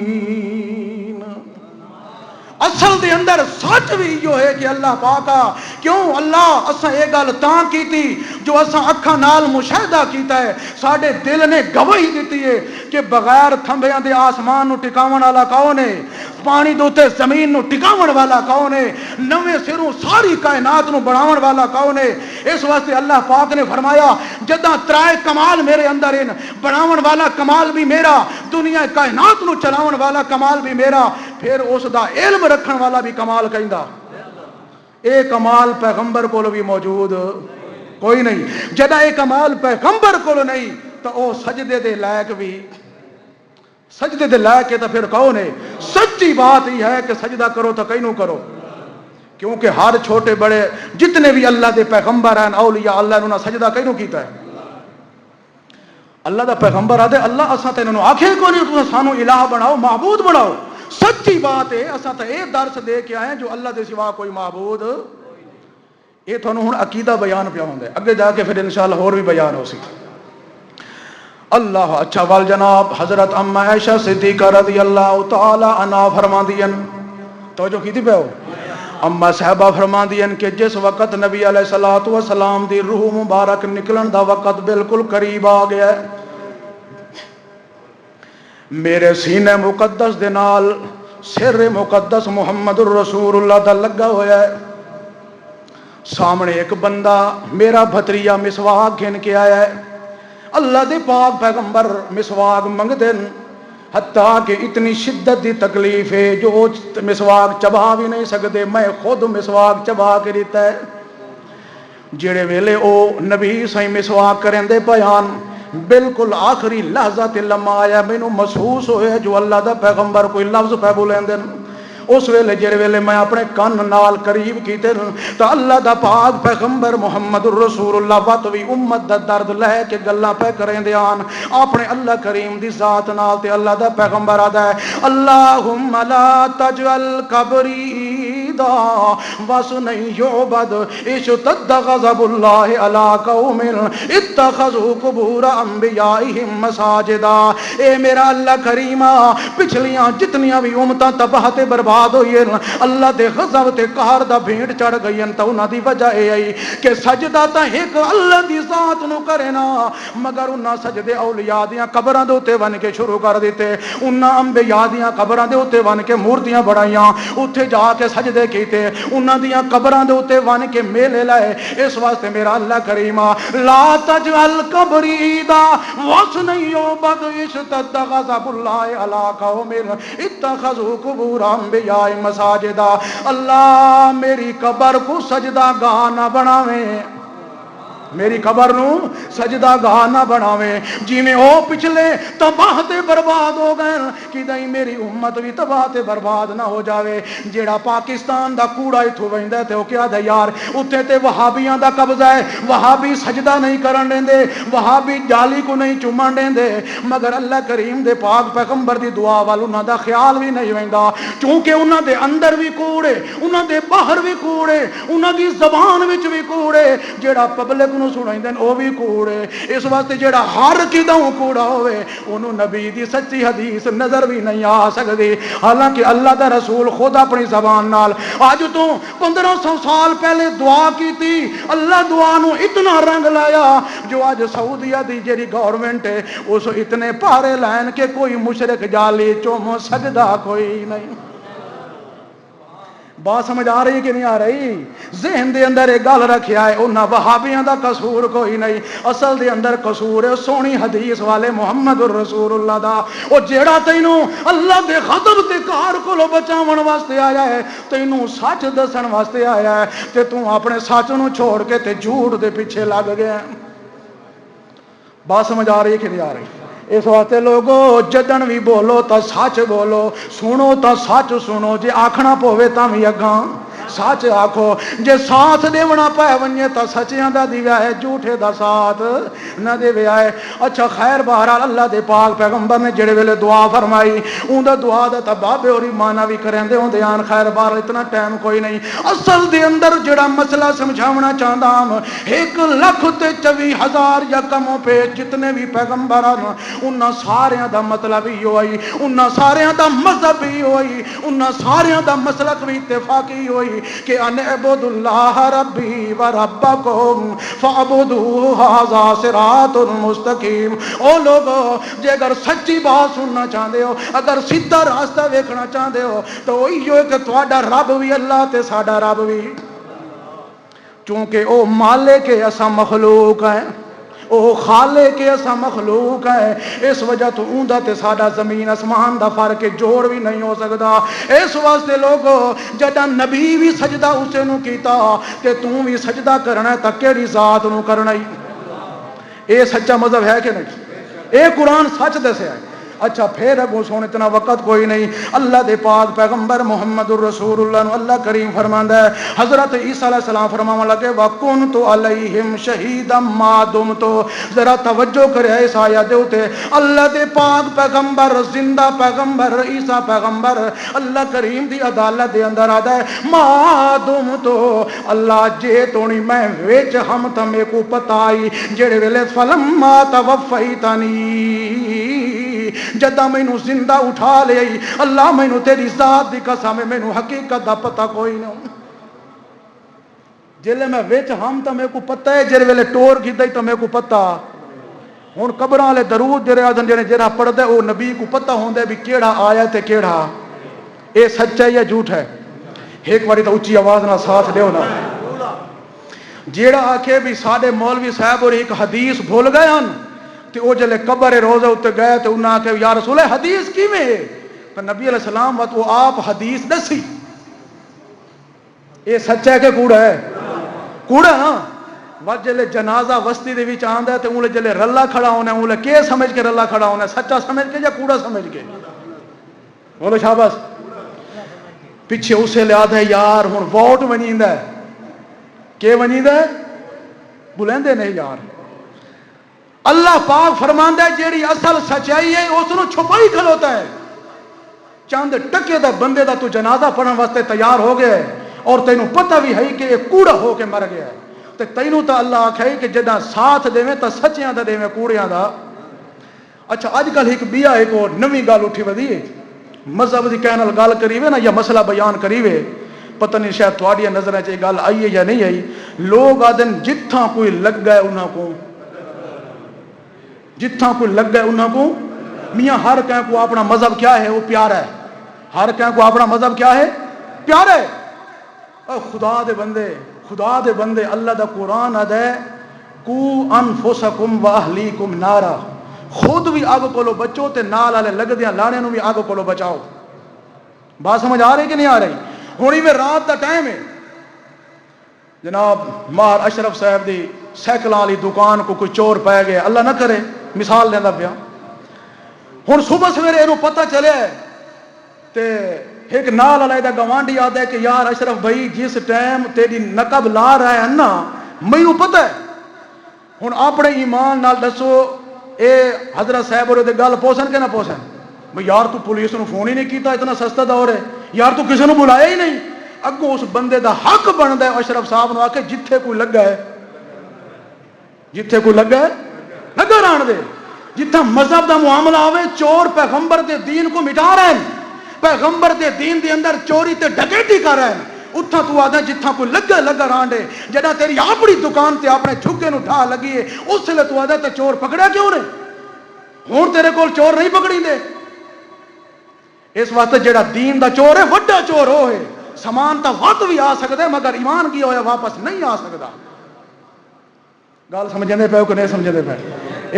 [SPEAKER 1] اصل دے اندر سچ بھی جو ہے کہ اللہ پاکا کیوں اللہ اساں اے گل تاں کیتی جو اساں اکھاں نال مشاہدہ کیتا ہے، ساڈے دل نے گواہی دیتی ہے کہ بغیر تھمبیاں دے آسمان نو ٹکاون والا کون ہے، پانی دے اوتے زمین نو ٹکاون والا کون ہے، نویں سروں ساری کائنات نو بناون والا کون ہے۔ اس واسطے اللہ پاک نے فرمایا جداں ترائے کمال میرے اندر ہیں، بناون والا کمال بھی میرا، دنیا کائنات نو چلاون والا کمال بھی میرا، پھر اس دا علم رکھن والا بھی کمال کہندا۔ اے کمال پیغمبر کو بھی موجود کوئی نہیں، جدہ اے کمال پیغمبر کو نہیں تو او سجدے دے لائق بھی، سجدے دے لائق ہے تو پھر کون ہے؟ سچی بات ہی ہے کہ سجدہ کرو تو کہیں نو کرو، کیونکہ ہر چھوٹے بڑے جتنے بھی اللہ دے پیغمبر ہیں اولیاء اللہ انہوں نے سجدہ کہیں نو کیتا ہے۔ اللہ دا پیغمبر آدھے اللہ اساں تے انہوں نے آکھے کو نہیں تو سانو الہ بناؤ، معبود بناؤ۔ سچی بات ہے اساں تے اے درس دے کے آئے جو اللہ دے سوا کوئی معبود، یہ تھانوں ہن عقیدہ بیان پیا ہوندا ہے، اگے جا کے پھر انشاءاللہ اور بھی بیان ہو سی۔ اللہ اچھا وال جناب حضرت ام عائشہ صدیقہ رضی اللہ تعالی عنہا فرماندین، توجہ کیتی پہ ہو، اما صحابہ فرماندین کہ جس وقت نبی علیہ الصلوۃ والسلام دی روح مبارک نکلن دا وقت بالکل قریب آ گیا ہے، میرے سینے مقدس دے نال سر مقدس محمد الرسول اللہ دا لگا ہویا ہے، سامنے ایک بندہ میرا بھتریجا مسواک گھن کے آیا ہے، اللہ دے پاک پیغمبر مسواک منگ دین، حتیٰ کہ اتنی شدت دی تکلیف ہے جو مسواک چبا بھی نہیں سکتے، میں خود مسواک چبا کے دیتا ہے۔ جڑے ویلے او نبی سائیں مسواک کریں دے بیان، بالکل آخری لحظہ تے لمحہ آیا مینوں محسوس ہویا جو اللہ دا پیغمبر کوئی لفظ پہ بولیندے اس ویلے جڑے ویلے میں اپنے کن نال قریب کیتے تو اللہ دا پاک پیغمبر محمد الرسول اللہ وات وی امت دا درد لے کے گلاں پہ کریندے آن اپنے اللہ کریم دی ذات نال تے اللہ دا پیغمبر آدا ہے اللہم لا تجعل قبری دا وسن یعبد اشتد غضب اللہ علی قوم اتخذوا قبور انبیائہم مساجدا اے میرا اللہ کریمہ پچھلیاں جتنیاں بھی امتاں تباہ تے برباد ہوئی ہیں اللہ دے غضب تے قہر دا بھیڑ چڑھ گئی ہیں تو انہاں دی وجہ اے آئی کہ سجدہ تا ایک اللہ دی ذات نو کرے نا مگر انہاں سجدے اولیاء دیاں قبراں دے اوتے ون کے شروع کر دیتے انہاں انبیاء دیاں قبراں دے اوتے ون کے مورتیاں بڑھائیاں اوتھے جا کے سجدے کیتے انہاں دیاں قبراں دے اوتے ون کے میلے لائے اس واسطے میرا اللہ کریمہ لا تجعل قبری عیدا وسن یعبد اشتد غضب اللہ علی قوم اتخذوا قبور انبیاء مساجدہ اللہ میری قبر کو سجدہ گاہ نہ بناویں میری قبر نو سجدہ گاہ نہ بناویں جی میں او پچھلے تباہ تے برباد ہو گئے کہ دائی میری امت بھی تباہ تے برباد نہ ہو جاوے جیڑا پاکستان دا کوڑا اتھو ویندہ تے او کیا دا یار اتھے تے وہابیاں دا قبضہ ہے وہابی سجدہ نہیں کرن دیں دے وہابی جالی کو نہیں چومن دیں دے مگر اللہ کریم دے پاک پیغمبر دی دعا والو نہ دا خیال بھی نہیں ویندہ چونکہ انہاں دے اندر بھی کوڑے انہاں دے باہر بھی کوڑے انہاں دی زبان وچ بھی کوڑے جیڑا پبلک نو سنائیں دیں او بھی کوڑے اس واسطے جیڑا ہر کدوں کوڑا ہوئے انہوں نبی دی سچی حدیث نظر بھی نہیں آ سکتی حالانکہ اللہ دا رسول خود اپنی زبان نال آج تو 1500 سال پہلے دعا کی تھی اللہ دعا نو اتنا رنگ لایا جو آج سعودیہ دی جیڑی گورنمنٹ ہے اس اتنے پارے لائن کے کوئی مشرک جالی چوم سجدہ کوئی نہیں بات سمجھ آ رہی کہ نہیں آ رہی ذہن دے اندر ایک گل رکھیا ہے انہاں وہابیاں دا قصور کوئی نہیں اصل دے اندر قصور ہے سونی حدیث والے محمد الرسول اللہ دا او جیڑا تینوں اللہ دے غضب تے قہر کولوں بچاون واسطے آیا ہے تینوں سچ دسن واسطے آیا ہے تے تو اپنے سچ نو چھوڑ کے تے جھوٹ دے پیچھے لگ گیا بات سمجھ آ رہی کہ نہیں آ رہی اس واسطے لوگو جدن بھی بولو تا سچ بولو سنو تا سچ سنو جے آکھنا پوے تا بھی اگاں سچ آکھو جے ساتھ دیونا پہ ونجے تا سچیاں دا دیویا ہے جھوٹے دا ساتھ نہ دیویا ہے اچھا خیر بہرحال اللہ دے پاک پیغمبر نے جڑے ویلے دعا فرمائی اون دا دعا دا تبابے اور ایمانہ بھی کریں دے ہوں دیان خیر بہرحال اتنا ٹائم کوئی نہیں اصل دے اندر جڑا مسئلہ سمجھاونا چاہتا ہم 1,24,000 یا کموں پہ جتنے بھی پیغمبران انہاں ساریاں دا مطلب ہی ہوئی انہاں ساریاں دا مذہب ہی ہوئی انہاں ساریاں دا مسلک بھی اتفاقی ہوئی کہ ان اعبد اللہ ربی و ربکم فعبدوہ ھذا صراط مستقیم او لوگو جے اگر سچی بات سننا چاہتے ہو اگر سیدھا راستہ دیکھنا چاہتے ہو تو وہی ہے کہ تہاڈا رب بھی اللہ تے ساڈا رب بھی چونکہ او مالک کے اسا مخلوق ہیں او خالق کے اسا مخلوق ہے اس وجہ تو اوندا تے ساڈا زمین اسمان دا فرق جوڑ بھی نہیں ہو سکتا اس واسطے لوگو جڑا نبی بھی سجدہ اسے نو کیتا تے تو بھی سجدہ کرنا ہے تے کیڑی ذات نو کرنا ہے اے سچا مذہب ہے کہ نہیں اے قرآن سچ دسیا ہے اچھا پھر ابو سون اتنا وقت کوئی نہیں اللہ دے پاک پیغمبر محمد الرسول اللہ نو اللہ کریم فرماندا ہے حضرت عیسیٰ علیہ السلام فرماون لگے وَكُنْتُ عَلَيْهِمْ شَهِيدًا مَا دُمْتُ ذرا توجہ کرے اس آیت دے اوتے اللہ دے پاک پیغمبر زندہ پیغمبر عیسیٰ پیغمبر اللہ کریم دی عدالت دے اندر آدا ہے ما دُمْتُ اللہ جے تونی میں وچ ہم تمے کو پتہ آئی جڑے ویلے فلما توفیتنی جدہ میں نو زندہ اٹھا لے اللہ میں نو تیری ذات دی قسم میں نو حقیقت دا پتہ کوئی نہیں جلے میں ویچ ہم تا میں کو پتہ ہے جلے ویلے ٹور کی دائی تا میں کو پتہ ہون قبران لے درود جرے آدھن جنہیں جرہ پڑھ دے وہ نبی کو پتہ ہون دے بھی کیڑا آیا تے کیڑا اے سچا یا جھوٹ ہے ایک باری تا اچھی آواز نہ ساتھ لے ہونا جیڑا آکھے بھی ساڑے مولوی صاحب اور ایک حدیث بھول گئے ہن تے او جلے قبر روزہ اتے گئے تے انہاں کہ یا رسول حدیث کی میں پر نبی علیہ السلام وہ آپ حدیث دسی یہ سچ ہے کہ کوڑا ہے کوڑا نا جلے جنازہ وستی دے وچ آندا ہے تے اونلے جلے رلا کھڑا ہونا ہے اونلے کے سمجھ کے رلا کھڑا ہونا ہے؟ سچا سمجھ کے یا کوڑا سمجھ کے؟ بولو شاباش. پیچھے اسے لیاد ہے یار ہن ووٹ ونیندا ہے کہ ونیندا ہے بلندے نہیں یار. اللہ پاک فرماندا ہے جیڑی اصل سچائی ہے اس نو چھپائی کھلوتا ہے. چند ٹکے دا بندے دا تو جنازہ پڑھن واسطے تیار ہو گیا ہے اور تینوں پتہ بھی ہے کہ یہ کوڑا ہو کے مر گیا ہے تے تینوں تا اللہ آکھے کہ جدا ساتھ دیویں تا سچیاں دا دیویں کوڑیاں دا. اچھا اج کل ایک بیا ایک اور نویں گل اٹھی ودی ہے مذہب دی کہن نال گل کریوے نا یا مسئلہ بیان کریوے پتہ نہیں شاید تواڈی نظراں چ گل آئی ہے یا نہیں آئی. لوگ آدن جتھاں کوئی لگ گئے انہاں کو جتھاں کوئی لگ گئے انہاں کو میاں ہر کہیں کو اپنا مذہب کیا ہے وہ پیارا ہے. ہر کہیں کو اپنا مذہب کیا ہے پیارا ہے. اے خدا دے بندے اللہ دا قرآن ہے کو انفسکم و اہلیکم نارا. خود بھی آگ کولو بچو تے نال والے لگدیاں لانے نو بھی آگ کولو بچاؤ. بات سمجھ آ رہی کہ نہیں آ رہی؟ ہونی میں رات دا ٹائم ہے جناب مار اشرف صاحب دی سائیکلاں والی دکان کو کوئی چور پے گیا اللہ نہ کرے مثال دیندا پیا. ہن صبح سویرے اینو پتہ چلیا ہے تے ایک نال والا دا گوانڈی آدا ہے کہ یار اشرف بھائی جس ٹائم تیری نقب لا رہا ہے نا مینوں پتہ ہے. ہن اپنے ایمان نال دسو اے حضرت صاحب اور دے گل پوسن کہ نہ پوسن؟ بھئی یار تو پولیس نو فون ہی نہیں کیتا اتنا سستا دور ہے یار تو کسی نو بلایا ہی نہیں. اگوں اس بندے دا حق بندا ہے اشرف صاحب نو آ کے جتھے کوئی لگا ہے لگا رہن دے. جتھا مذہب دا معاملہ آوے چور پیغمبر دے دین کو مٹا رہے ہیں پیغمبر دے دین دے اندر چوری تے ڈکیتی کر رہے ہیں. اتھا تو آدھا جتھا کوئی لگا رانڈے جڑا تیری اپنی دکان تے اپنے جھگے نو ڈھا لگی ہے اس لئے تو آدھا تے چور پکڑا کیوں نے؟ ہون تیرے کول چور نہیں پکڑی دے. اس واسطے جڑا دین دا چور ہے وڈا چور ہوئے سامان تا وقت بھی آ سکتا ہے مگر ایمان کی ہویا واپس نہیں آ سکتا. گل سمجھنے پہ ہو کہ نہیں سمجھنے پہ؟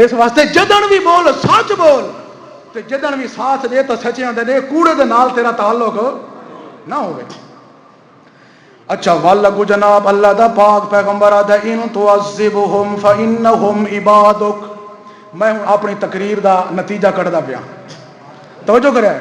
[SPEAKER 1] اس واسطے جدن بھی بول سچ بول تے جدن بھی ساتھ دے تو سچیاں دے کوڑے دے نال تیرا تعلق نہ ہوئے. اچھا واللہ جناب اللہ دا پاک پیغمبر آدھا ان تعذبہم فانہم عبادک. میں اپنی تقریر دا نتیجہ کڑدا پیا توجہ کرے.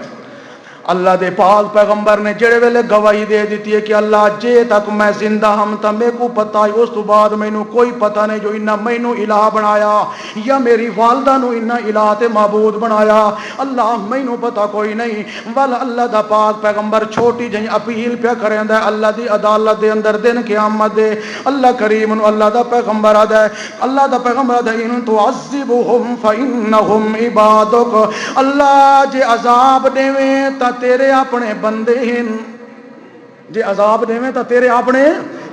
[SPEAKER 1] اللہ دے پاک پیغمبر نے جڑے ویلے گواہی دے دیتی ہے کہ اللہ جے تک میں زندہ ہم تا میں کو پتہ ہے اس تو بعد مینوں کوئی پتہ نہیں جو انہاں مینوں الہ بنایا یا میری والدہ نو انہاں الہ تے معبود بنایا اللہ مینوں پتہ کوئی نہیں. ول اللہ دا پاک پیغمبر چھوٹی جہی اپیل پیا کریندا ہے اللہ دی عدالت دے اندر دن قیامت دے. اللہ کریم نو اللہ دا پیغمبر آدا ہے اللہ دا پیغمبر آدا ہے ان تعذبہم فانہم عبادک. اللہ جے عذاب دیویں تا تیرے اپنے بندے ہیں جے عذاب دیویں تا تیرے اپنے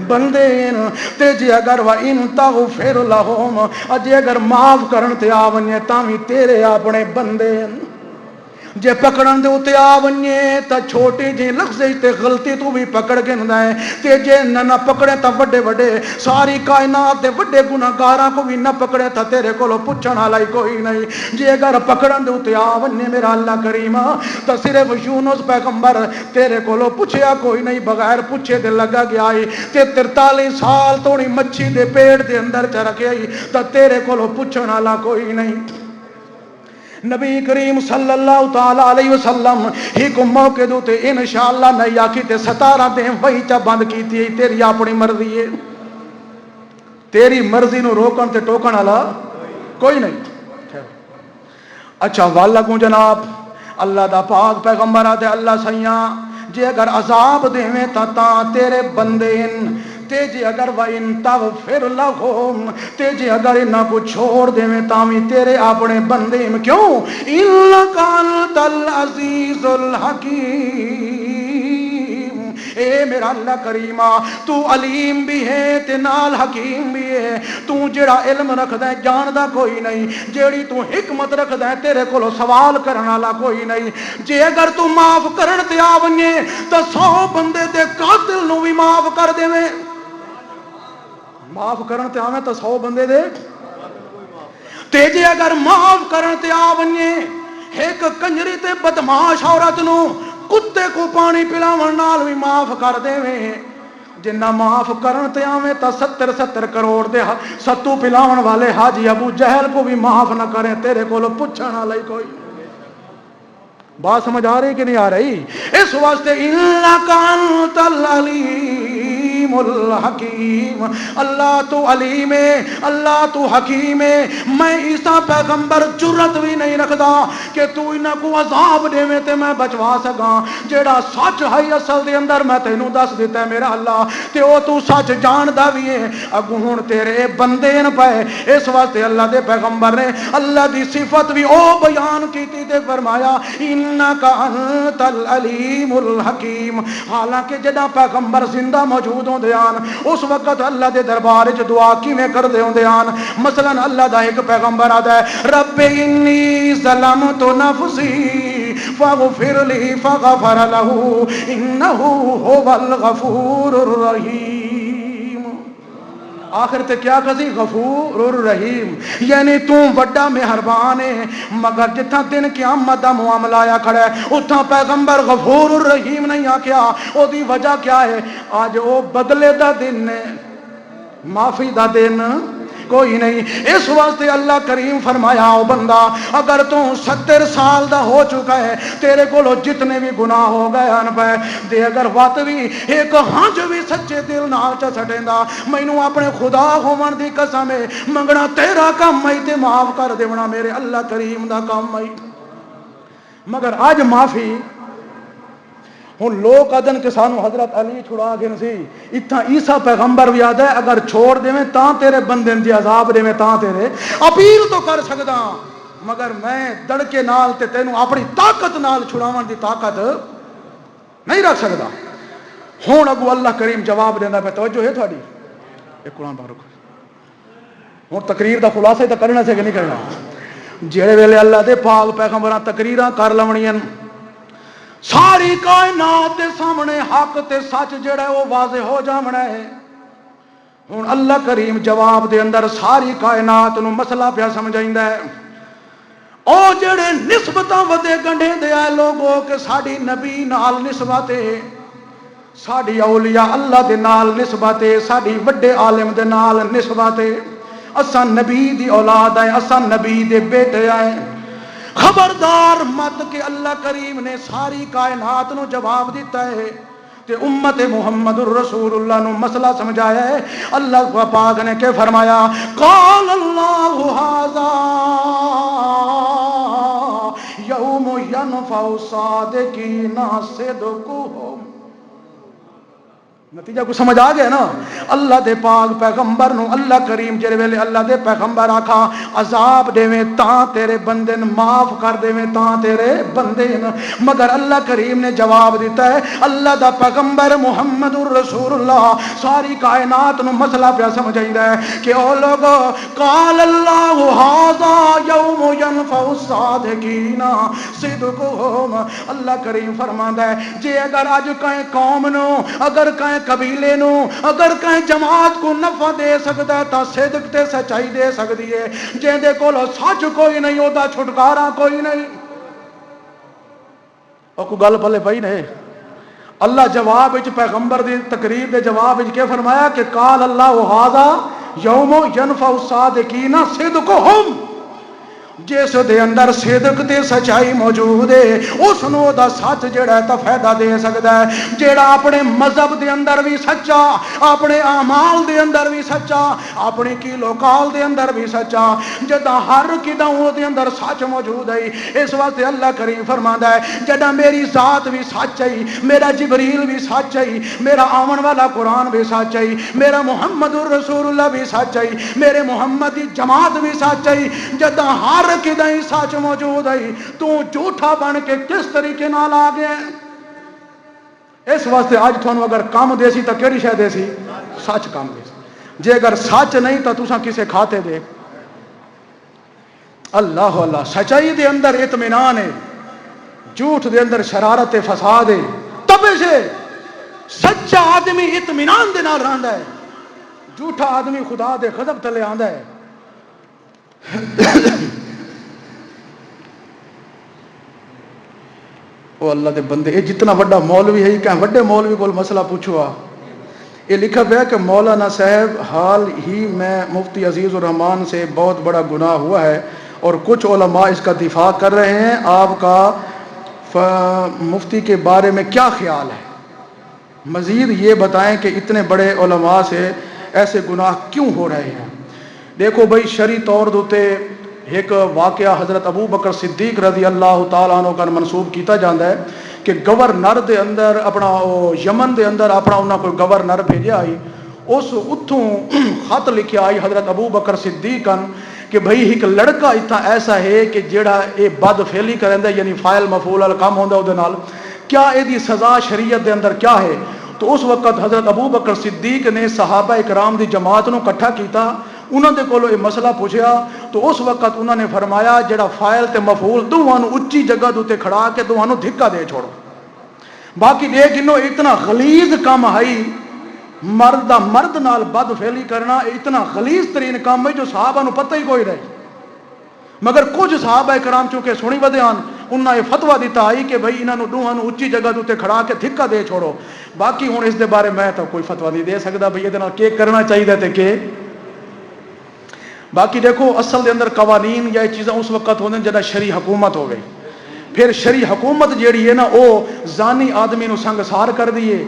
[SPEAKER 1] بندے ہیں تے جے اگر وَإِن تَغْفِرْ لَهُمْ اجے اگر معاف کرن تے آونیے تاں بھی تیرے اپنے بندے ہیں. جے پکڑن دے اتے آونیے تا چھوٹی جی لفظ تے غلطی تو بھی پکڑ کے نہ ہے تے جے نہ پکڑے تا وڈے وڈے ساری کائنات دے وڈے گناہگاراں کو بھی نہ پکڑے تا تیرے کولو پوچھن والا کوئی نہیں. جے اگر پکڑن دے اتے آونیے میرا اللہ کریم تا صرف یونس پیغمبر تیرے کولو پوچھیا کوئی نہیں بغیر پوچھے دے لگا گیا ہے تے 43 سال توڑی مچھی دے پیٹ دے اندر چ رکھیا ہے تا تیرے کولو پوچھن والا کوئی نہیں. نبی کریم صلی اللہ تعالی علیہ وسلم ایک موقع دوتے انشاءاللہ نہیں آکھی تے 17 دیں وہی چا بند کیتی ہے تیری اپنی مرضی ہے تیری مرضی نو روکن تے ٹوکن والا کوئی نہیں. اچھا والا کو جناب اللہ دا پاک پیغمبر آدھے اللہ سیاں جے اگر عذاب دیویں تا تیرے بندے تے جے اگر وَإِن تَغْفِرْ لَهُمْ تے جے اگر انہاں کو چھوڑ دیویں تاں تیرے اپنے بندے کیوں اِنَّكَ أَنْتَ الْعَزِيزُ الْحَكِيمُ. اے میرا اللہ کریمہ تو علیم بھی ہے تے نال حکیم بھی ہے. تو جڑا علم رکھدا ہے جاندا کوئی نہیں جیڑی تو حکمت رکھدا ہے تیرے کولو سوال کرن والا کوئی نہیں. جے اگر تو معاف کرن تے آویں تے 100 بندے دے قاتل نو بھی معاف کر دیویں. معاف کرن تے آویں تے 100 بندے دے تے جے اگر معاف کرن تے آویں ایک کنجری تے بدماش عورت نو کتے کو پانی پلاون نال بھی معاف کر دیویں جنہ معاف کرن تے آویں تا 70 کروڑ دے ستو پلاون والے حاجی ابو جہل کو بھی معاف نہ کریں، تیرے کولو پوچھن والا ہی کوئی نہیں۔ بات سمجھ آ رہی کہ نہیں آ رہی؟ اس واسطے انک انت العلیم الحکیم، اللہ تو علیم ہے، اللہ تو حکیم ہے۔ میں عیسیٰ پیغمبر جرت بھی نہیں رکھدا کہ تو انہاں کو عذاب دیویں تے میں بچوا سکاں، جیڑا سچ ہے اصل دے اندر میں تینوں دس دیتا ہے میرا اللہ، تے او تو سچ جاندا بھی ہے، اگوں ہن تیرے بندے نہ پے۔ اس واسطے اللہ دے پیغمبر نے اللہ دی صفت بھی او بیان کیتی تے فرمایا انک انت العلیم الحکیم۔ حالانکہ جدہ پیغمبر زندہ موجود ہوندے آن اس وقت اللہ دے دربار وچ دعا کیویں کردے ہوندے آن؟ مثلا اللہ دا ایک پیغمبر آدا ہے رب انی ظلمت نفسی فاغفر لی فغفر له انہ هو الغفور الرحیم۔ آخر تے کیا کسی غفور الرحیم، یعنی تو بڑا مہربان ہے، مگر جتھا دن قیامت دا معاملہ آیا کھڑا ہے اتھا پیغمبر غفور الرحیم نہیں آکھیا۔ او دی وجہ کیا ہے؟ آج او بدلے دا دن ہے، معافی دا دن کوئی نہیں۔ اس واسطے اللہ کریم فرمایا او بندہ اگر تو 70 سال دا ہو چکا ہے، تیرے کولو جتنے بھی گناہ ہو گئے ان پہ دے، اگر وقت بھی ایک ہنج بھی سچے دل نال چا چھڈیندا، مینوں اپنے خدا ہون دی قسم ہے منگنا تیرا کام ہے تے معاف کر دیونا میرے اللہ کریم دا کام ہے۔ مگر اج معافی ہن لوگ آدن کہ سانو حضرت علی چھڑا گئے سی، اتھا عیسیٰ پیغمبر بھی آدھا ہے اگر چھوڑ دیویں تاں تیرے بندے دی عذاب دیویں تاں تیرے اپیل تو کر سکدا، مگر میں دڑکے نال تے تینوں اپنی طاقت نال چھڑاون دی طاقت نہیں رکھ سکدا۔ ہن اگو اللہ کریم جواب دیندا پہ، توجہ ہے تھوڑی؟ ایک قرآن پاک رکھو، ہن تقریر دا خلاصہ تے کرنا سے کہ نہیں کرنا؟ جہڑے ویلے اللہ دے پاک پیغمبراں تقریراں کر لونیاں ساری کائنات دے سامنے حق تے سچ جڑا ہے وہ واضح ہو جاونا ہے۔ ہن اللہ کریم جواب دے اندر ساری کائنات نو مسئلہ پیا سمجھائندا ہے۔ او جڑے نسبتاں ودے گنڈے دے آئے لوگوں کہ ساڈی نبی نال نسبت ہے، ساڈی اولیاء اللہ دے نال نسبت ہے، ساڈی وڈے عالم دے نال نسبت ہے، اساں نبی دی اولاد ہے، اساں نبی دے بیٹے ہیں۔ خبردار مت کہ اللہ کریم نے ساری کائنات نو جواب دیتا ہے تے امت محمد الرسول اللہ نو مسئلہ سمجھایا ہے۔ اللہ پاک نے کہ فرمایا قال اللہ ھذا یوم ینفع الصادقین صدقہم۔ نتیجہ کو سمجھ آ گیا نا؟ اللہ دے پاک پیغمبر نو اللہ کریم جڑے ویلے اللہ دے پیغمبر آکھا عذاب دیویں تاں تیرے بندے نو معاف کر دیویں تاں تیرے بندے نو، مگر اللہ کریم نے جواب دیتا ہے اللہ دا پیغمبر محمد الرسول اللہ ساری کائنات نو مسئلہ پیا سمجھائندا ہے کہ او لوگو قال اللہ ھذا یوم ینفع الصادقین صدقہم۔ اللہ کریم فرماندا ہے جے اگر اج کہیں قوم نو، اگر کہیں قبیلے نو، اگر کہیں جماعت کو نفع دے سکتا ہے تا صدق تے سچائی دے سکتی ہے، جے دے کول سچ کوئی نہیں او دا چھٹکارا کوئی نہیں۔ او کو گل پلے پئی نے؟ اللہ جواب وچ پیغمبر دی تقریر دے جواب وچ کیا فرمایا کہ قال اللہ ھذا یوم ینفع الصادقین صدقہم۔ جس دے اندر صدق تے سچائی موجود ہے اس نو دا سچ جڑا ہے تا فائدہ دے سکتا ہے۔ جڑا اپنے مذہب دے اندر بھی سچا، اپنے اعمال دے اندر بھی سچا، اپنی کیلو کال دے اندر بھی سچا، جدا ہر کدا او دے اندر سچ موجود ہے۔ اس واسطے اللہ کریم فرماندا ہے جدا میری ذات بھی سچ ہے، میرا جبریل بھی سچ ہے، میرا آون والا قرآن بھی سچ ہے، میرا محمد الرسول اللہ بھی سچ ہے، میرے محمد دی جماعت بھی سچ ہے، جدا ہر کدہ ہی سچ موجود ہے، تو جھوٹا بن کے کس طریقے نال آ گیا؟ اس واسطے آج تھانوں اگر کام دے سی تو کیڑی شے دے سی؟ سچ کام دے سی۔ جے اگر سچ نہیں تو تساں کسے کھاتے دے۔ اللہ اللہ، سچائی دے اندر اطمینان ہے، جھوٹ دے اندر شرارت فساد ہے، تبے سے سچا آدمی اطمینان دے نال رہندا ہے، جھوٹا آدمی خدا دے غضب تلے آندا ہے۔ او اللہ دے بندے، یہ جتنا وڈا مولوی ہے کہ وڈے مولوی کو مسئلہ پوچھو آ، یہ لکھا ہوا ہے کہ مولانا صاحب حال ہی میں مفتی عزیز الرحمان سے بہت بڑا گناہ ہوا ہے اور کچھ علماء اس کا دفاع کر رہے ہیں، آپ کا مفتی کے بارے میں کیا خیال ہے؟ مزید یہ بتائیں کہ اتنے بڑے علماء سے ایسے گناہ کیوں ہو رہے ہیں؟ دیکھو بھائی، شرعی طور دوتے ایک واقعہ حضرت ابو بکر صدیق رضی اللہ تعالیٰ عنہ کا منسوب کیتا جاتا ہے کہ گورنر دے اندر اپنا یمن دے اندر اپنا انہاں کوئی گورنر بھیجا آئی، اس اتھوں خط لکھیا آئی حضرت ابو بکر صدیق کہ بھئی ایک لڑکا اتنا ایسا ہے کہ جیڑا اے بد فعلی کرندا، یعنی فاعل مفعول الکم ہوندا اودے نال، کیا اے دی سزا شریعت دے اندر کیا ہے؟ تو اس وقت حضرت ابو بکر صدیق نے صحابہ اکرام دی جماعت نو اکٹھا کیتا، انہوں دے کولو یہ مسئلہ پوچھیا، تو اس وقت انہوں نے فرمایا جڑا فاعل تے مفعول دوواں نو اچھی جگہ دوتے کھڑا کے دوواں نو دھکا دے چھوڑو۔ باقی دیکھ انہوں اتنا غلیظ کام ہے، مرد نال بد فعلی کرنا اتنا غلیظ ترین کام ہے جو صحابہ نو پتہ ہی کوئی رہی، مگر کچھ صحابہ کرام چونکہ سنی ودیان انہوں نے فتویٰ دیتا آئی کہ بھئی انہوں دوہاں نو اچھی جگہ دوتے کھڑا کے دھکا دے چھوڑو۔ باقی ہوں اس دے بارے میں تو کوئی فتویٰ نہیں دے سکتا بھئی یہ کے کرنا چاہیے تھے کہ باقی دیکھو اصل دے اندر قوانین یا چیزیں اس وقت ہونے جدہ شرعی حکومت ہو گئی، پھر شرعی حکومت جیڑی ہے نا وہ زانی آدمی نو سنگسار کر دیے،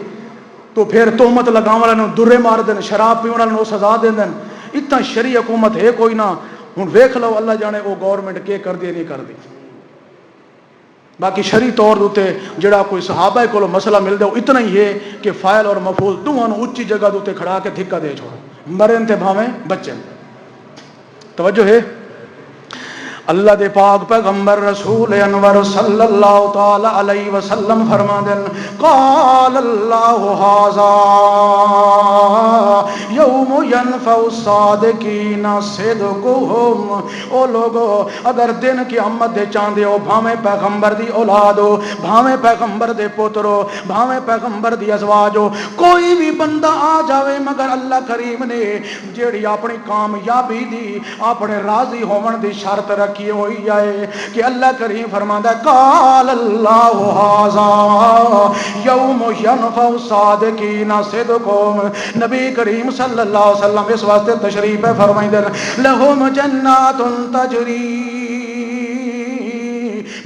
[SPEAKER 1] تو پھر تہمت لگاون والے نو درے مار دین، شراب پیون والے نو سزا دین دین، اتنا شرعی حکومت ہے کوئی نہ۔ ہوں ویکھ لو اللہ جانے وہ گورنمنٹ کے کر دی نہیں کر دی۔ باقی شرعی طور دوتے جڑا کوئی صحابہ کو مسئلہ مل دے وہ اتنا ہی ہے کہ فاعل اور مفعول دوہاں نو اچھی جگہ دوتے کھڑا کے دھکا دے چھوڑو، مرن تے بھاویں بچن۔ توجہ ہے؟ اللہ دے پاک پیغمبر رسول انور صلی اللہ تعالی علیہ وسلم فرما دین قال اللہ ھذا یوم ینفع الصادقین صدقہم۔ او لوگو اگر دن قیامت دے چاندے ہو، بھاویں پیغمبر دی اولاد ہو، بھاویں پیغمبر دے پتر ہو، بھاویں پیغمبر دی ازواج ہو، کوئی بھی بندہ آ جاوے مگر اللہ کریم نے جیڑی اپنی کامیابی دی اپنے راضی ہون دی شرط رکھی ہوئی ہے کہ اللہ کریم فرماندا ہے قال اللہ ھذا یوم ینفع الصادقین صدقہم۔ نبی کریم صلی اللہ علیہ وسلم اس واسطے تشریف فرمائیں لہم جنات تجری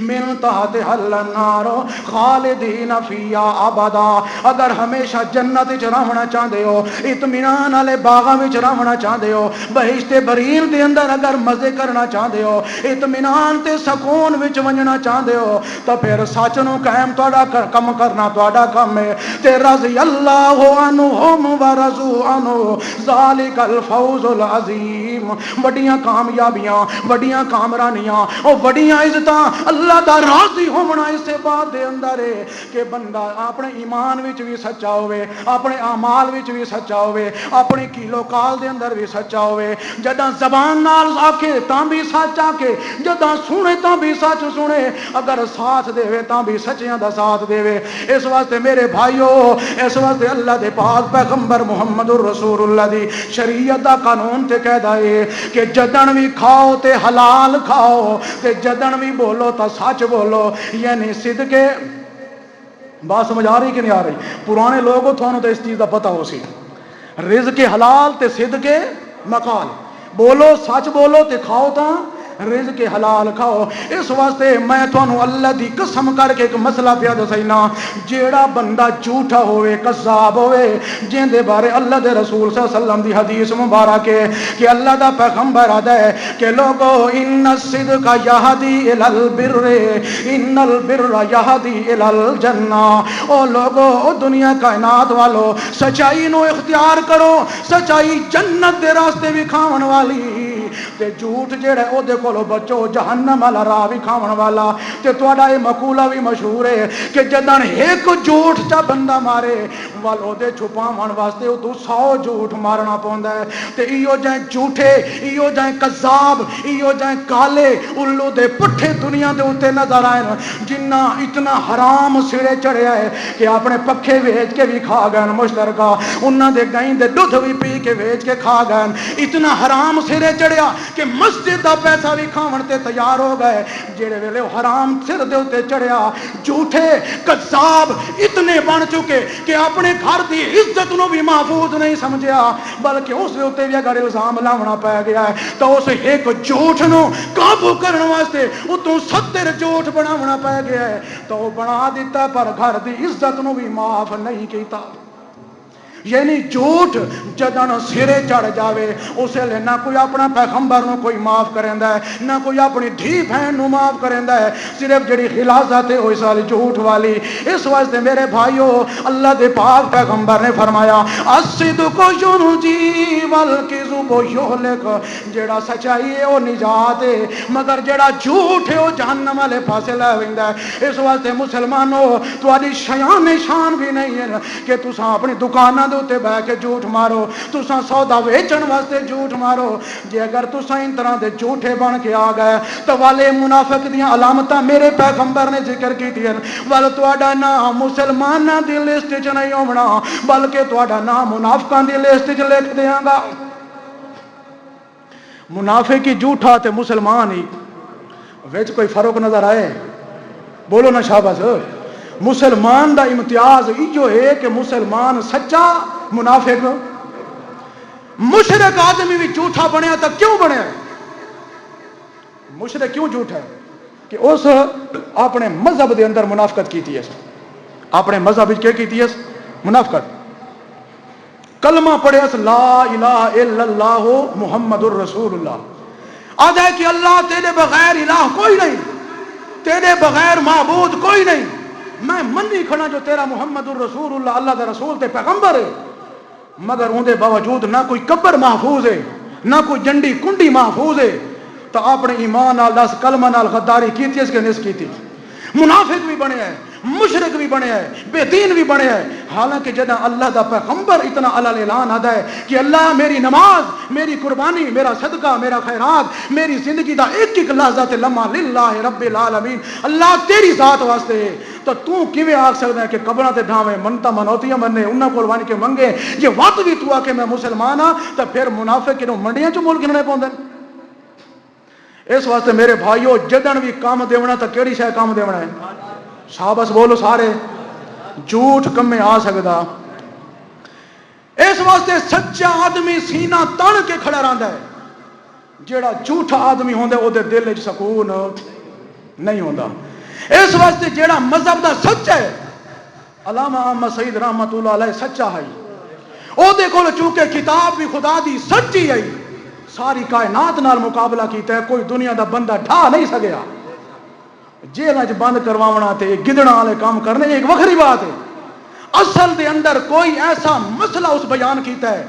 [SPEAKER 1] من تحتها الانہار خالدین فیہا ابدا۔ اگر ہمیشہ جنت وچ رہنا چاہندے ہو، اطمینان والے باغاں وچ رہنا چاہندے ہو، بہشت برین دے اندر اگر مزے کرنا چاہندے ہو، اطمینان تے سکون وچ ونجنا چاہندے ہو، تو پھر سچ نو قائم تہاڈا کم کرنا تہاڈا کم ہے۔ تے رضی اللہ عنہم ورضوا عنہ ذالک الفوز العظیم۔ بڑیاں کامیابیاں، بڑیاں کامرانیاں اور بڑیاں عزتاں اللہ دا راضی ہونا اس بات دے اندر ہے کہ بندہ اپنے ایمان وچ بھی سچا ہوئے، اپنے اعمال وچ بھی سچا ہوئے، اپنی کیلو کال دے اندر بھی سچا ہوئے، جداں زبان نال آکھے تاں بھی سچ آکھے، جداں سنے تاں بھی سچ سنے، اگر ساتھ دے تاں بھی سچیاں دا ساتھ دے۔ اس واسطے میرے بھائیو، اس واسطے اللہ دے پاک پیغمبر محمد الرسول اللہ دی شریعت دا قانون تے کہدا ہے کہ جدن بھی کھاؤ تے حلال کھاؤ، تے جدن بھی بولو تا سچ بولو، یعنی صدقے۔ بات سمجھ آ رہی کہ نہیں آ رہی؟ پرانے لوگوں تھانوں تو اس چیز دا پتہ ہو سی، رزق حلال تے صدقے مقال، بولو سچ بولو تے کھاؤ تا رزق حلال کھاؤ۔ اس واسطے میں تھانوں اللہ دی قسم کر کے ایک مسئلہ پیا دسینا، جیڑا بندہ جھوٹا ہوئے، کذاب ہوئے، جن دے بارے اللہ دے رسول صلی اللہ علیہ وسلم دی حدیث مبارک ہے کہ اللہ دا پیغمبر آدھا ہے کہ لوگو ان الصدق یہدی الی البر ان البر یہدی الی الجنہ۔ او لوگو، او دنیا کائنات والو، سچائی نو اختیار کرو، سچائی جنت دے راستے بھی کھاون والی، تے جھوٹ جیڑا او دے کولو بچو جہنم والا راہ بھی کھاون والا۔ تے تہاڈا یہ مقولہ بھی مشہور ہے کہ جدن ایک جھوٹ چا بندہ مارے والو دے چھپاون واسطے او تو 100 جھوٹ مارنا پوندا ہے۔ تے ایو جائیں جھوٹے، ایو جائیں کذاب، ایو جائیں کالے الو دے پٹھے دنیا دے اوتے نظر آئے، جنہ اتنا حرام سرے چڑھیا ہے کہ اپنے پکھے ویچ کے بھی کھا گئے مشترکہ، انہاں دے گائیں دے دودھ بھی پی کے ویچ کے کھا گئے، اتنا حرام سرے چڑھیا گیا کہ مسجد دا پیسہ بھی کھاون تے تیار ہو گئے. جڑے ویلے حرام سر دے اوتے چڑھیا, جھوٹے قذاب اتنے بن چکے کہ اپنے گھر دی عزت نو بھی محفوظ نہیں سمجھیا, بلکہ اس دے اوتے بھی اگر الزام لاونا پی گیا ہے تو اس ایک جھوٹ نو قابو کرنے واسطے اتوں 70 جھوٹ بناونا پی گیا ہے. تو وہ بنا دیتا پر گھر دی عزت نو بھی معاف نہیں کیتا. یعنی جھوٹ جدن سرے چڑھ جاوے اسے لے نہ کوئی اپنا پیغمبر نو کوئی معاف کریندا ہے, نہ کوئی اپنی دھی بہن نو معاف کریندا ہے, صرف جڑی خلاصت ہے وہ اس والی جھوٹ والی. اس واسطے میرے بھائیو اللہ دے پاک پیغمبر نے فرمایا الصدق ینجی والکذب یہلک, جڑا سچائی ہے وہ نجات ہے مگر جڑا جھوٹ ہے وہ جہنم والے پاسے لے ویندا ہے. اس واسطے مسلمانوں تہاڈی شان بھی نہیں ہے کہ تساں اپنی دکاناں دے اوتے بیٹھ کے جھوٹ مارو, تساں سودا ویچن واسطے جھوٹ مارو. جے اگر تساں ان طرح دے جھوٹے بن کے آ گئے تو والے منافق دیاں علامتاں میرے پیغمبر نے ذکر کیتیاں, ول تہاڈا نام مسلماناں دی لسٹ وچ نہیں ہونا بلکہ تہاڈا نام منافقاں دی لسٹ وچ لکھ دیاں گا. منافق ہی جھوٹا تے مسلمان ہی, وچ کوئی فرق نظر آئے؟ بولو نا شاباش. مسلمان دا امتیاز ایو ہے کہ مسلمان سچا, منافق مشرک آدمی بھی جھوٹا بنیا تو کیوں بنیا؟ مشرک کیوں جھوٹا ہے کہ اس اپنے مذہب دے اندر منافقت کیتی ہے, اپنے مذہب کیا کیتی ہے منافقت. کلمہ پڑھے لا الہ الا اللہ محمد الرسول اللہ, آدھا ہے کہ اللہ تیرے بغیر الہ کوئی نہیں, تیرے بغیر معبود کوئی نہیں, میں منی کھڑا جو تیرا محمد الرسول اللہ اللہ دا رسول تے پیغمبر ہے, مگر اون دے باوجود نہ کوئی قبر محفوظ ہے نہ کوئی جنڈی کنڈی محفوظ ہے. تو اپنے ایمان نال 10 کلمہ نال غداری کیتی اس کے نس کیتی. منافق بھی بنے ہے, مشرک بھی بنے ہے, بے دین بھی بنے ہے. حالانکہ جدہ اللہ دا پیغمبر اتنا علی اعلان آدا ہے کہ اللہ میری نماز, میری قربانی, میرا صدقہ, میرا خیرات, میری زندگی دا ایک ایک لحظہ تے لمحہ للہ رب العالمین, اللہ تیری ذات واسطے ہے. تو کیویں آکھ سکدا ہے کہ قبراں تے ڈھاویں منتا منوتیاں مننے انہاں کول وان کے منگے, جے وقت بھی تو آ کے میں مسلمان ہاں تو پھر منافق نوں منڈیاں چ مول گننے پوندے. اس واسطے میرے بھائیو جدن بھی کام دیونا تو کیڑی شے کام دیونا ہے؟ شاباش بولو سارے. جھوٹ کمے آ سکدا. اس واسطے سچا آدمی سینہ تن کے کھڑا رہندا ہے, جیڑا جھوٹا آدمی ہوندا او دے دل وچ سکون نہیں ہوندا. اس واسطے جیڑا مذہب دا سچا ہے, علامہ احمد سعید رحمت اللہ علیہ سچا ہے, او دے کول چونکہ کتاب بھی خدا دی سچی ہے, ساری کائنات نال مقابلہ کیتا ہے, کوئی دنیا دا بندہ ڈھا نہیں سکیا. جیل چ بند کرواونا تے گدڑاں والے کام کرنے ایک وکھری بات ہے. اصل دے اندر کوئی ایسا مسئلہ اس بیان کیتا ہے,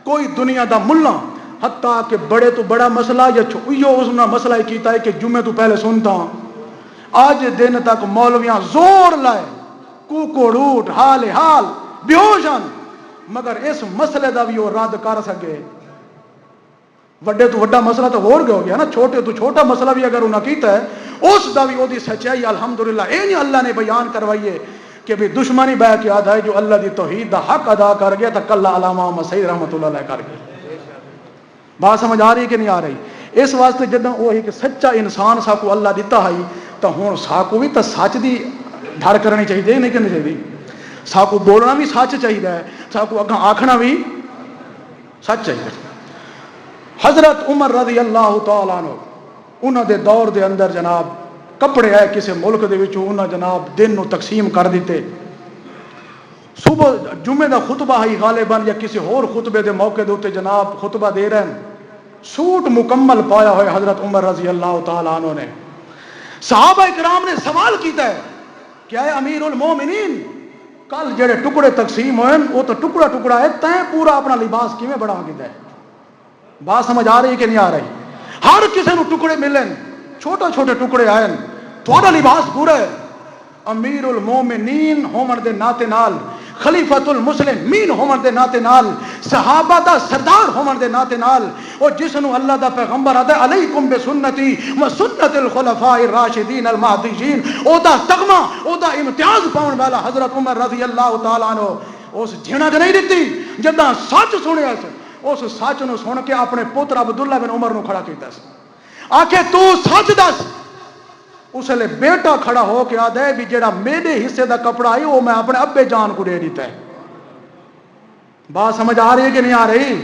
[SPEAKER 1] کوئی دنیا دا ملا حتیٰ کہ بڑے تو بڑا مسئلہ یا چھوئیو اس نے مسئلہ ہی کیتا ہے کہ جمعے تو پہلے سنتا ہوں, آج دن تک مولویاں زور لائے کوکوڑوٹ حال حال بیوشن, مگر اس مسئلے دا بھی وہ رد کر سکے. وڈے تو وڈا مسئلہ تو ہو گیا نا, چھوٹے تو چھوٹا مسئلہ بھی اگر انہاں کیتا ہے اس دا بھی وہ دی سچائی الحمدللہ اے نہیں اللہ نے بیان کروائیے کہ بھی دشمنی بہ کے آدھا ہے جو اللہ دی توحید دا حق ادا کر گیا تو کل علامہ احمد سعید رحمت اللہ علیہ کر گیا. بات سمجھ آ رہی کہ نہیں آ رہی؟ اس واسطے جدوں وہ ایک سچا انسان ساکو اللہ دیتا ہے تو ہوں ساکو بھی تو سچ دی ڈر کرنی چاہیے نہیں کرنی چاہیے, ساکو بولنا بھی سچ چاہیے, ساکو اگاں آکھنا بھی سچ چاہیے. حضرت عمر رضی اللہ تعالیٰ عنہ انہوں دے دور دے اندر جناب کپڑے آئے کسی ملک دے وچوں, انہوں جناب دن نو تقسیم کر دیتے. صبح جمعے دا خطبہ ہی غالباً یا کسی اور خطبے دے موقع دے جناب خطبہ دے رہے ہیں, سوٹ مکمل پایا ہوئے حضرت عمر رضی اللہ تعالیٰ عنہ نے. صحابہ کرام نے سوال کیتا ہے کہ اے امیر المومنین, کل جڑے ٹکڑے تقسیم ہوئے وہ تو ٹکڑا ٹکڑا ہے, تیں پورا اپنا لباس کیویں بڑھا کیتا ہے؟ بات سمجھ آ رہی کہ نہیں آ رہی؟ ہر کسی نو ٹکڑے ملن, چھوٹے چھوٹے ٹکڑے آئے, تھوڑا لباس پورا ہے. امیر المومنین ہومن دے ناتے نال, خلیفۃ المسلمین ہومن دے ناتے نال, صحابہ دا سردار ہومن دے ناتے نال, او جس نو اللہ دا پیغمبر آدھا علیکم بسنتی و سنت الخلفاء الراشدین المہدیین, او دا تغمہ او دا امتیاز پاؤن والا حضرت عمر رضی اللہ تعالیٰ عنہ اس جھنک نہیں دیتی. جداں سچ سنیا اس سچ نو سن کے اپنے پتر عبداللہ بن عمر نو کھڑا کیتا سی، آکھے تو سچ دس۔ اس لئے بیٹا کھڑا ہو کے آدھا ہے بھی جیڑا میرے حصے دا کپڑا آئی وہ میں اپنے ابے جان کو دے دیتا ہے۔ بات سمجھ آ رہی ہے کہ نہیں آ رہی؟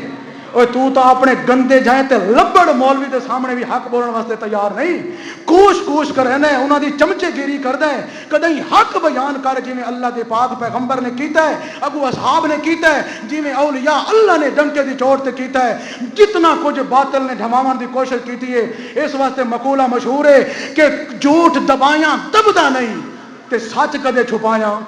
[SPEAKER 1] اوے تو اپنے گندے جائیں تے لبڑ مولوی دے سامنے بھی حق بولن واسطے تیار نہیں، کوش کر رہنا ہے، انہاں دی چمچے گیری کردا ہے، کدی حق بیان کر جویں اللہ دے پاک پیغمبر نے کیتا ہے، اگو اصحاب نے کیتا ہے، جویں اولیاء اللہ نے ڈنکے دی چوٹ تے کیتا ہے۔ جتنا کچھ باطل نے ڈھماون دی کوشش کیتی ہے، اس واسطے مقولہ مشہور ہے کہ جھوٹ دبایاں دبدا نہیں تے سچ کدے چھپایا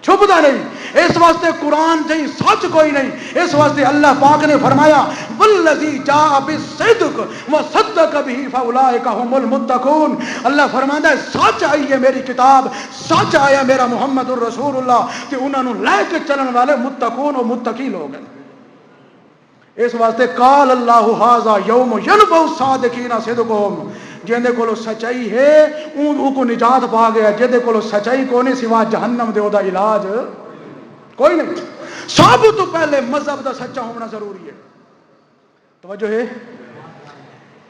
[SPEAKER 1] چھپدا نہیں۔ اس واسطے قرآن جی سچ کوئی نہیں، اس واسطے اللہ پاک نے فرمایا والذی جاء بالصدق وصدق به فاولئک هم المتقون۔ اللہ فرماتا ہے سچ آئی ہے میری کتاب، سچ آیا میرا محمد الرسول اللہ، تے انہاں نوں لے کے چلن والے متقون و متقی لوگ ہیں۔ اس واسطے قال اللہ ھذا یوم ینبع الصادقین صدقہم، جندے کولو سچائی ہے اون کو نجات پا گیا، جندے کولو سچائی کو نہیں سوا جہنم دے او دا علاج کوئی نہیں۔ سب تو پہلے مذہب دا سچا ہونا ضروری ہے۔ توجہ ہے،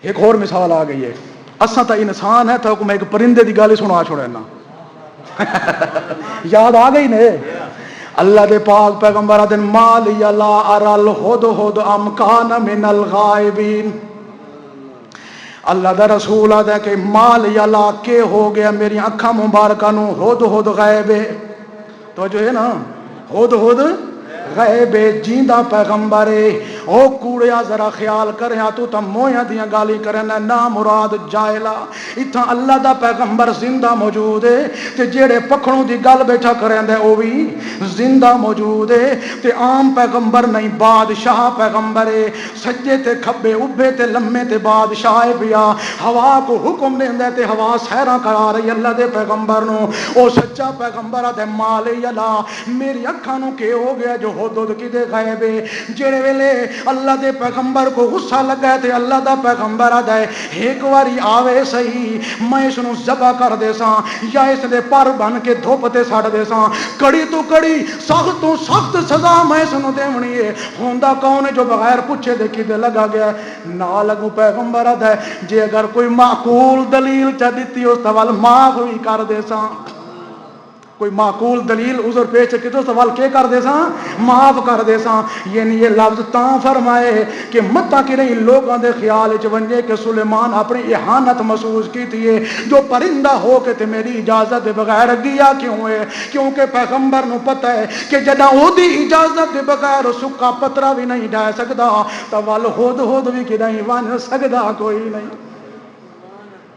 [SPEAKER 1] ایک اور مثال آ گئی ہے، اساں تا انسان ہے تو میں ایک پرندے دی گل سنا چھوڑنا یاد آ گئی نے؟ اللہ دے پاک پیغمبر دن مال یا لا ارل ہد ام کان من الغائبین، اللہ دا رسول آدھا کہ مال یا لا کے ہو گیا میری اکھاں مبارکہ نو ہد غائب ہے۔ تو جو ہے نا ہد غائب جیندہ پیغمبر ہے۔ او کوڑیا ذرا خیال کریا تو تم مویاں دیاں گالی کرنا نا مراد جائلا، اتھا اللہ دا پیغمبر زندہ موجود ہے تے جیڑے پکھڑوں دی گل بیٹھا کرندا او بھی زندہ موجود ہے، تے عام پیغمبر نہیں بادشاہ پیغمبر ہے، سجے تے کھبے ابھے تے لمے تے بادشاہ پیا، ہوا کو حکم دیندا تے ہوا سیراں کرا رہی اللہ دے پیغمبر نو۔ او سچا پیغمبر دے مال یلا میری اکھاں نو کہ ہو گیا جو ہد کدے غائب ہے۔ جڑے ویلے اللہ دے پیغمبر کو غصہ لگا تے اللہ دا پیغمبر آدھا ہے ایک واری آوے صحیح میں اس نو ذبح کر دے ساں یا اس دے پر بن کے دھوپ تے سڑ دے ساں، کڑی تو کڑی سخت تو سخت سزا میں اس نو دیونی ہے۔ ہوندا کون ہے جو بغیر پوچھے دے کدے لگا گیا نہ لگو پیغمبر آدھا ہے جے اگر کوئی معقول دلیل چا دیتی اس توال معاف ہوئی کر دے ساں، کوئی معقول دلیل عذر پیش کے تو سوال کیا کر دے ساں معاف کر دے ساں۔ یعنی یہ لفظ تاں فرمائے کہ متا کہ نہیں لوگوں دے خیال چ ونجے کہ سلیمان اپنی احانت محسوس کی تھی جو پرندہ ہو کے تے میری اجازت دے بغیر گیا کیوں ہے، کیونکہ پیغمبر نو پتہ ہے کہ جدا او دی اجازت دے بغیر سکا پترا بھی نہیں ڈا سکدا تو ول ہد بھی کہ نہیں ون سکدا کوئی نہیں۔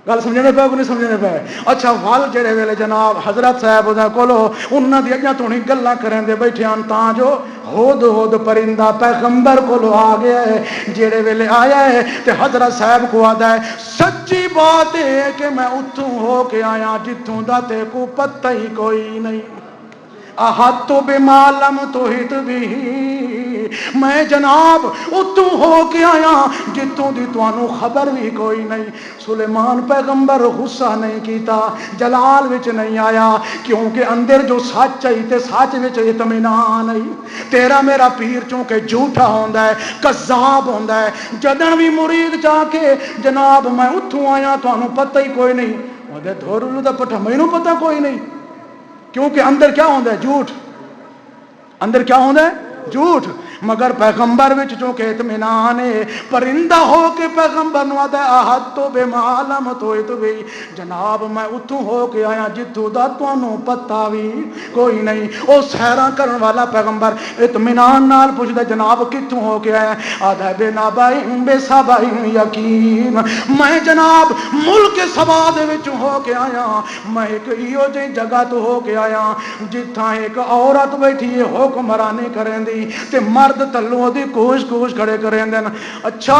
[SPEAKER 1] گل سمجھنے پہ کو نہیں سمجھنے پہ؟ اچھا وال جڑے ویلے جناب حضرت صاحب دے کولو انہاں دی اگے تھوڑی گلاں کرن دے بیٹھے ہن تاں جو ہد پرندہ پیغمبر کولو آ گیا ہے، جڑے ویلے آیا ہے تے حضرت صاحب کو آدا ہے سچی بات ہے کہ میں اتھوں ہو کے آیا جتھوں دا تے کو پتہ ہی کوئی نہیں، احط بما لم تحط به، میں جناب اتوں ہو کے آیا جتوں دی توانوں خبر بھی کوئی نہیں۔ سلیمان پیغمبر غصہ نہیں کیتا، جلال وچ نہیں آیا، کیونکہ اندر جو سچ چاہی تے سچ وچ اطمینان نہیں۔ تیرا میرا پیر چونکہ جھوٹا ہوندا ہے، کذاب ہوندا ہے، جدن بھی مرید جا کے جناب میں اتوں آیا توانوں پتہ ہی کوئی نہیں، اودے دھورلو دا پٹھا مینوں پتہ کوئی نہیں، کیونکہ اندر کیا ہوندہ ہے جھوٹ، اندر کیا ہوندہ ہے جھوٹ۔ مگر پیغمبر وچ چونکہ اطمینان ہے، پرندہ ہو کے پیغمبر نو آدھا احط بما لم تحط به، جناب میں اتوں ہو کے آیا جتوں دا تانوں پتہ بھی کوئی نہیں۔ او سیراں کرن والا پیغمبر اطمینان نال پوچھدا جناب کتوں ہو کے آیا، آدھا بے نابائن بے سابائن یقین، میں جناب ملک سبا دے وچ ہو کے آیا، میں ایک ایو جی جگہ تو ہو کے آیا جتھاں ایک عورت بیٹھی ہے حکمرانی کرن دی تے مرد تلوں دی کوش کھڑے کریں دن۔ اچھا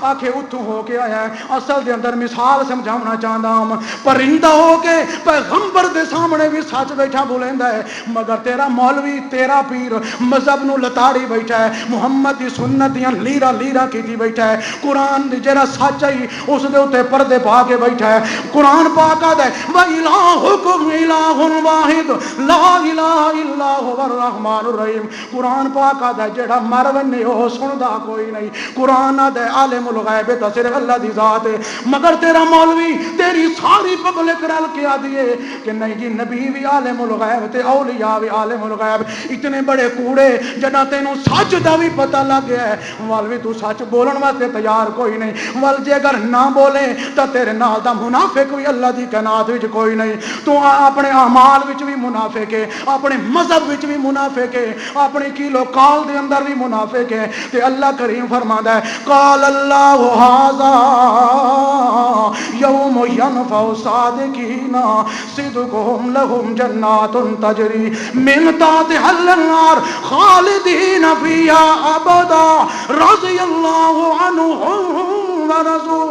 [SPEAKER 1] آکھے اتوں ہو کے آیا ہے، اصل دے اندر مثال سمجھاونا چاہتا ہوں، پرندہ ہو کے پیغمبر دے سامنے بھی سچ بیٹھا بولیندا ہے، مگر تیرا مولوی تیرا پیر مذہب نو لتاڑی بیٹھا ہے، محمد دی سنت دیاں لیرا کیتی بیٹھا ہے، قرآن دی جڑا سچ ہے اس دے اوتے پردے پا کے بیٹھا ہے۔ قرآن پاک آتا ہے وَإِلَٰهُكُمْ إِلَٰهٌ وَاحِدٌ لَا إِلَٰهَ إِلَّا هُوَ الرَّحْمَٰنُ الرَّحِيمُ، قرآن پاک آتا ہے جڑا مر ونے وہ سندا کوئی نہیں. قرآن دے عالم الغیب تے صرف اللہ دی ذات ہے. مگر تیرا مولوی تیری ساری پبلک رل کے آدھی ہے کہ نہیں جی نبی بھی عالم الغیب تے اولیاء بھی عالم الغیب. اتنے بڑے کوڑے جنا تینوں سچ دا بھی پتہ لگ گیا ہے مولوی تو سچ بولن واسطے تیار کوئی نہیں. ول جے اگر نہ بولے تو تیرے نال دا منافق بھی اللہ دی کائنات وچ کوئی نہیں. تو اپنے اعمال وچ بھی منافق ہے, اپنے مذہب وچ بھی منافق ہے, اپنے کیلو کال دے اندر بھی منافق ہے. تے اللہ کریم فرماندا ہے قال اللہ ھذا یوم ینفع الصادقین صدقہم لہم جنات تجری من تحتہا الانہار خالدین فیہا ابدا رضی اللہ عنہم ورضوا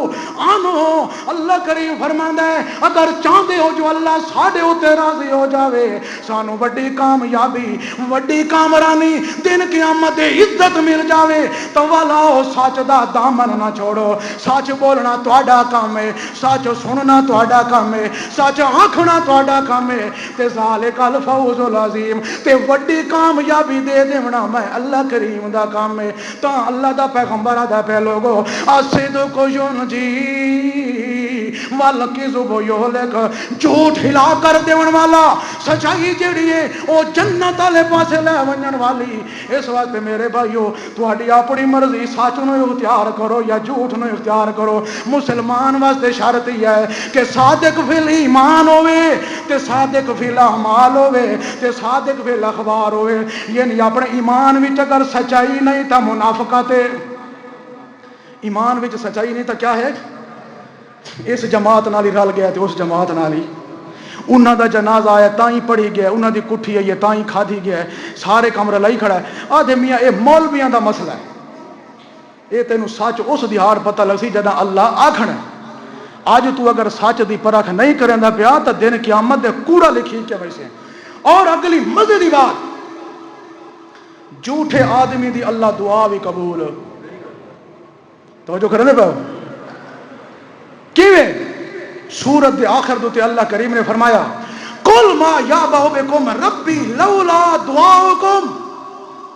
[SPEAKER 1] عنہ. اللہ کریم فرماندا ہے اگر چاہتے ہو جو اللہ ساڈے اوتے راضی ہو جاوے, سانو وڈی کامیابی وڈی کامرانی دن قیامت عزت مل جاوے, تو والاؤ سچ دا دامن نہ چھوڑو. سچ بولنا تہاڈا کام ہے, سچ سننا تہاڈا کام ہے, سچ آکھنا تہاڈا کام ہے. تے ذالک الفوز العظیم, تے وڈی کامیابی دے دیونا میں اللہ کریم دا کام ہے. تا اللہ دا پیغمبر آدا پہ لوگو الصدق ینجی والکذب یہلک, جھوٹ ہلا کر دیون والا سچائی جیڑی ہے او جنت والے پاسے لے ونجن والی. اس واسطے میرے بھائیو تہاڈی اپنی مرضی, سچ نو اختیار کرو یا جھوٹ نو اختیار کرو. مسلمان واسطے شرط ہی ہے کہ صادق فی الایمان ہوے تے صادق فی الاعمال ہوے تے صادق فی الاخبار ہوے. یعنی اپنے ایمان وچ اگر سچائی نہیں تا منافقت ہے, ایمان وچ سچائی نہیں تا کیا ہے, اس جماعت نال ہی رل گیا تے اس جماعت نال ہی انہاں دا جنازہ آیا تاں ہی پڑھی گیا, انہاں دی کٹھی آئی ہے تاں ہی کھادی گیا ہے, سارے کمرہ لائی کھڑا ہے. آدھے میاں اے مولویاں دا مسئلہ ہے, اے تینوں سچ اس دیہاڑ پتہ لگ سی جداں اللہ آکھنا. اج تو اگر سچ دی پرکھ نہیں کریندا پیا تے دن قیامت دے کوڑا لکھی کے ویسے. اور اگلی مزے دی بات, جھوٹے آدمی دی اللہ دعا بھی قبول. توجہ کرنے پاؤ کیویں سورت دے آخر دوتے اللہ کریم نے فرمایا قل ما یعبأ بکم ربی لولا دعاؤکم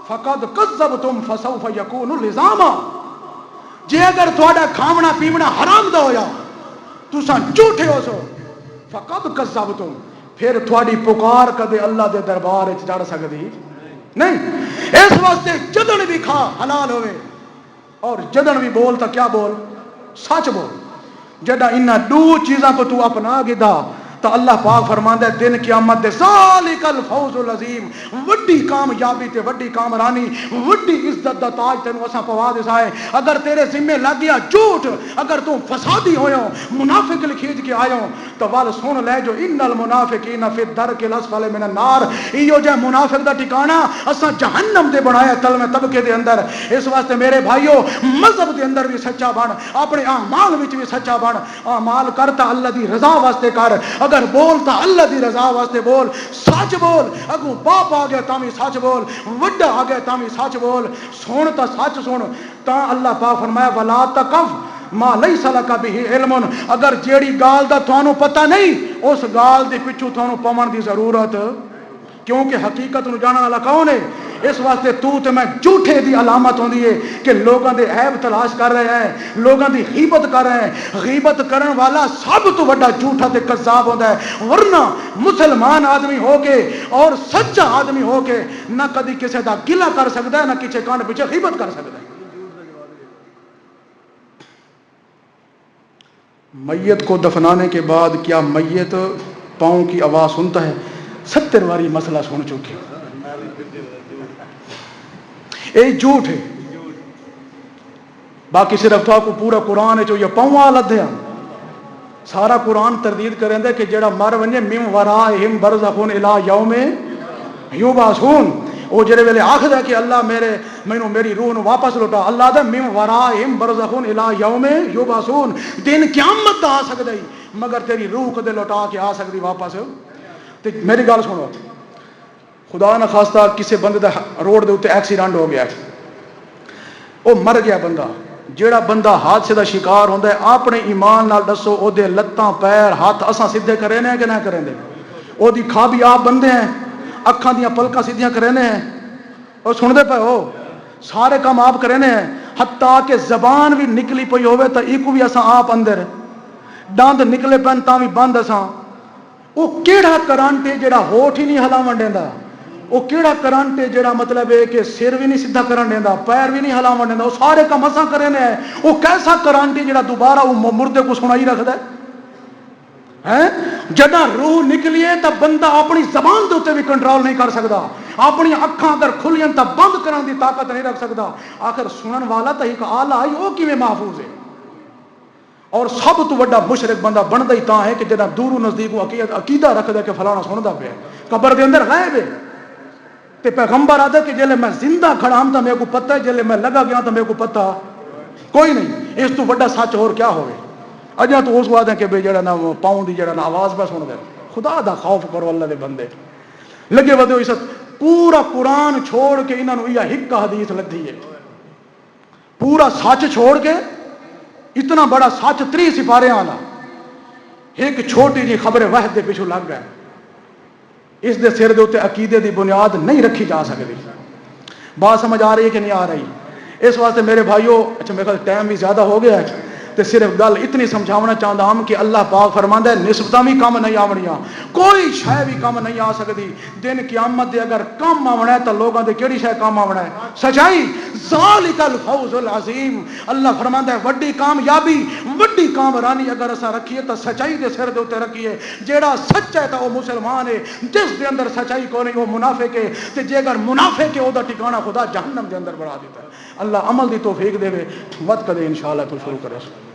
[SPEAKER 1] فقد کذبتم فسوف یکون لزاما. جے اگر تہاڈا کھاونا پیونا حرام دا ہویا تساں جھوٹے ہو سو فقد کذبتم, پھر تہاڈی پکار کدے اللہ دے دربار وچ چڑھ سکدی نہیں. اس واسطے جدن بھی کھا حلال ہوئے اور جدن بھی بول تو کیا بول, سچ بول. جدہ انہاں دو چیزاں کو تو اپنا گدا تو اللہ پاک فرماندا ہے دن قیامت دے ذالک الفوز العظیم, وڈی کامیابی تے وڈی کامرانی وڈی عزت دا تاج تینوں اساں پوا دسائے. اگر تیرے ذمے لگ گیا جھوٹ, اگر تو فسادی ہویو منافق لکھیج کے آیو تو وال سن لے جو ان المنافقین فی الدرک الاسفل من النار, ایو جے منافق دا ٹھکانہ اساں جہنم دے بنایا تلویں طبقے دے اندر. اس واسطے میرے بھائیو مذہب دے اندر بھی سچا بن, اپنے اعمال وچ بھی سچا بن. اعمال کرتا اللہ دی رضا واسطے کر, اگر بولتا اللہ دی رضا واسطے بول, سچ بول. اگوں باپ آ گیا تاں بھی سچ بول, وڈا آ گیا تاں بھی سچ بول, سن تا سچ سن. تاں اللہ پاک فرمایا ولا تقف ما لیس لک بہ علم, اگر جیڑی گال دا تھانوں پتہ نہیں اس گال دے پچھو تھانوں پون دی ضرورت, کیونکہ حقیقت نو جانن والا کون ہے. اس واسطے تو تے میں جھوٹے دی علامت ہوندی ہے کہ لوگاں دے عیب تلاش کر رہے ہیں, لوگاں دی غیبت کر رہے ہیں. غیبت کرن والا سب تو بڑا جھوٹا تے کذاب ہوندا ہے. ورنہ مسلمان آدمی ہو کے اور سچا آدمی ہو کے نہ کدی کسی دا گلہ کر سکتا ہے نہ کسی کان پیچھے غیبت کر سکتا ہے. میت کو دفنانے کے بعد کیا میت پاؤں کی آواز سنتا ہے؟ 70 باری مسئلہ سن چکے. اے جھوٹ ہے. باقی صرف تو کو پورا قرآن ہے جو یہ پاؤں لدھیا, سارا قرآن تردید کریں دے کہ جڑا مر ونجے من ورائہم برزخون الی یوم یبعثون. وہ جڑے ویلے آکھدا ہے کہ اللہ میری روح نو واپس لوٹا, اللہ دا من ورائہم برزخون الی یوم یبعثون. دن قیامت دا آ سکدا ہی مگر تیری روح کدے لوٹا کے آ سکدی واپس. تے میری گل سنو, خدا نہ خواستہ کسی بندے دا روڈ دے اوتے ایکسیڈنٹ ہو گیا, وہ مر گیا بندہ. جیڑا بندہ حادثے دا شکار ہوندا ہے اپنے ایمان نال دسو او دے لتاں پیر ہاتھ اساں سیدھے کرے نے کہ نہ کریں دے؟ او دی کھابی آپ بندے ہیں, اکھاں دیاں پلکاں سیدھیاں کرے نے, او سن دے پے ہو سارے کام آپ کرنے ہیں، حتیٰ کہ زبان بھی نکلی پئی ہوئے تو ایک بھی اساں آپ اندر، دند نکلے پن تاں بھی بند اساں. وہ کیڑا کرنٹ ہے جڑا ہوٹھ ہی نہیں ہلاون دیندا؟ وہ کیڑا کرنٹ ہے جڑا مطلب ہے کہ سر بھی نہیں سیدھا کرن دیندا، پیر بھی نہیں ہلاون دیندا؟ وہ سارے کام اساں کرنے ہیں. وہ کیسا کرنٹ ہے جڑا دوبارہ وہ مردے کو سنائی رکھدا ہے؟ جدہ روح نکلیے تو بندہ اپنی زبان دے اوتے بھی کنٹرول نہیں کر سکتا، اپنی اکھاں اگر کھلیں تو بند کرن دی طاقت نہیں رکھ سکتا. آخر سنن والا تو ایک آلہ ہے، وہ کیویں محفوظ ہے؟ اور سب تو بڑا مشرک بندہ بنتا ہی تاں ہے کہ جنہ دور و نزدیک عقیدہ رکھدا کہ فلانا سندا پیا، قبر دے اندر غائب ہے. تے پیغمبر آدھے کہ جلے میں زندہ کھڑا ہوں تو میرے کو پتہ ہے، جلے میں لگا گیا تو میرے کو پتہ کوئی نہیں. اس تو بڑا سچ اور کیا ہوئے؟ اجا تو اس وعدے کہ بے جڑا نہ پاؤں دی جڑا نہ آواز پہ سن دے. خدا دا خوف کرو اللہ دے بندے، لگے ودو اس پورا قرآن چھوڑ کے انہاں نو یہ ہک حدیث لدھی ہے، پورا سچ چھوڑ کے اتنا بڑا سچ 3 سپارے والا ایک چھوٹی جی خبر وحد دے پیچھے لگ گئے. اس دے سر دے اوتے عقیدے دی بنیاد نہیں رکھی جا سکتی. بات سمجھ آ رہی ہے کہ نہیں آ رہی؟ اس واسطے میرے بھائیو، اچھا میرے خیال ٹائم بھی زیادہ ہو گیا ہے، تو صرف گل اتنی سمجھاونا چاہتا ہوں کہ اللہ پاک فرماندا ہے نسبتاں بھی کم نہیں آونیاں، کوئی شے بھی کم نہیں آ سکتی. دن قیامت دے اگر کم آونا ہے تو لوگوں دے کیڑی شے کم آونا ہے؟ سچائی. ذالک الفوز العظیم. اللہ فرماندا ہے وڈی کامیابی، وڈی کامرانی اگر اسا رکھیے تو سچائی دے سر دے اوتے رکھیے. جیڑا سچا ہے تو وہ مسلمان ہے، جس دے اندر سچائی کو نہیں وہ منافق ہے، تے جے اگر منافق ہے او دا ٹھکانہ خدا جہنم دے اندر بنا دیتا ہے. اللہ عمل دی توفیق دے، مت کدے انشاءاللہ تو شروع کرے.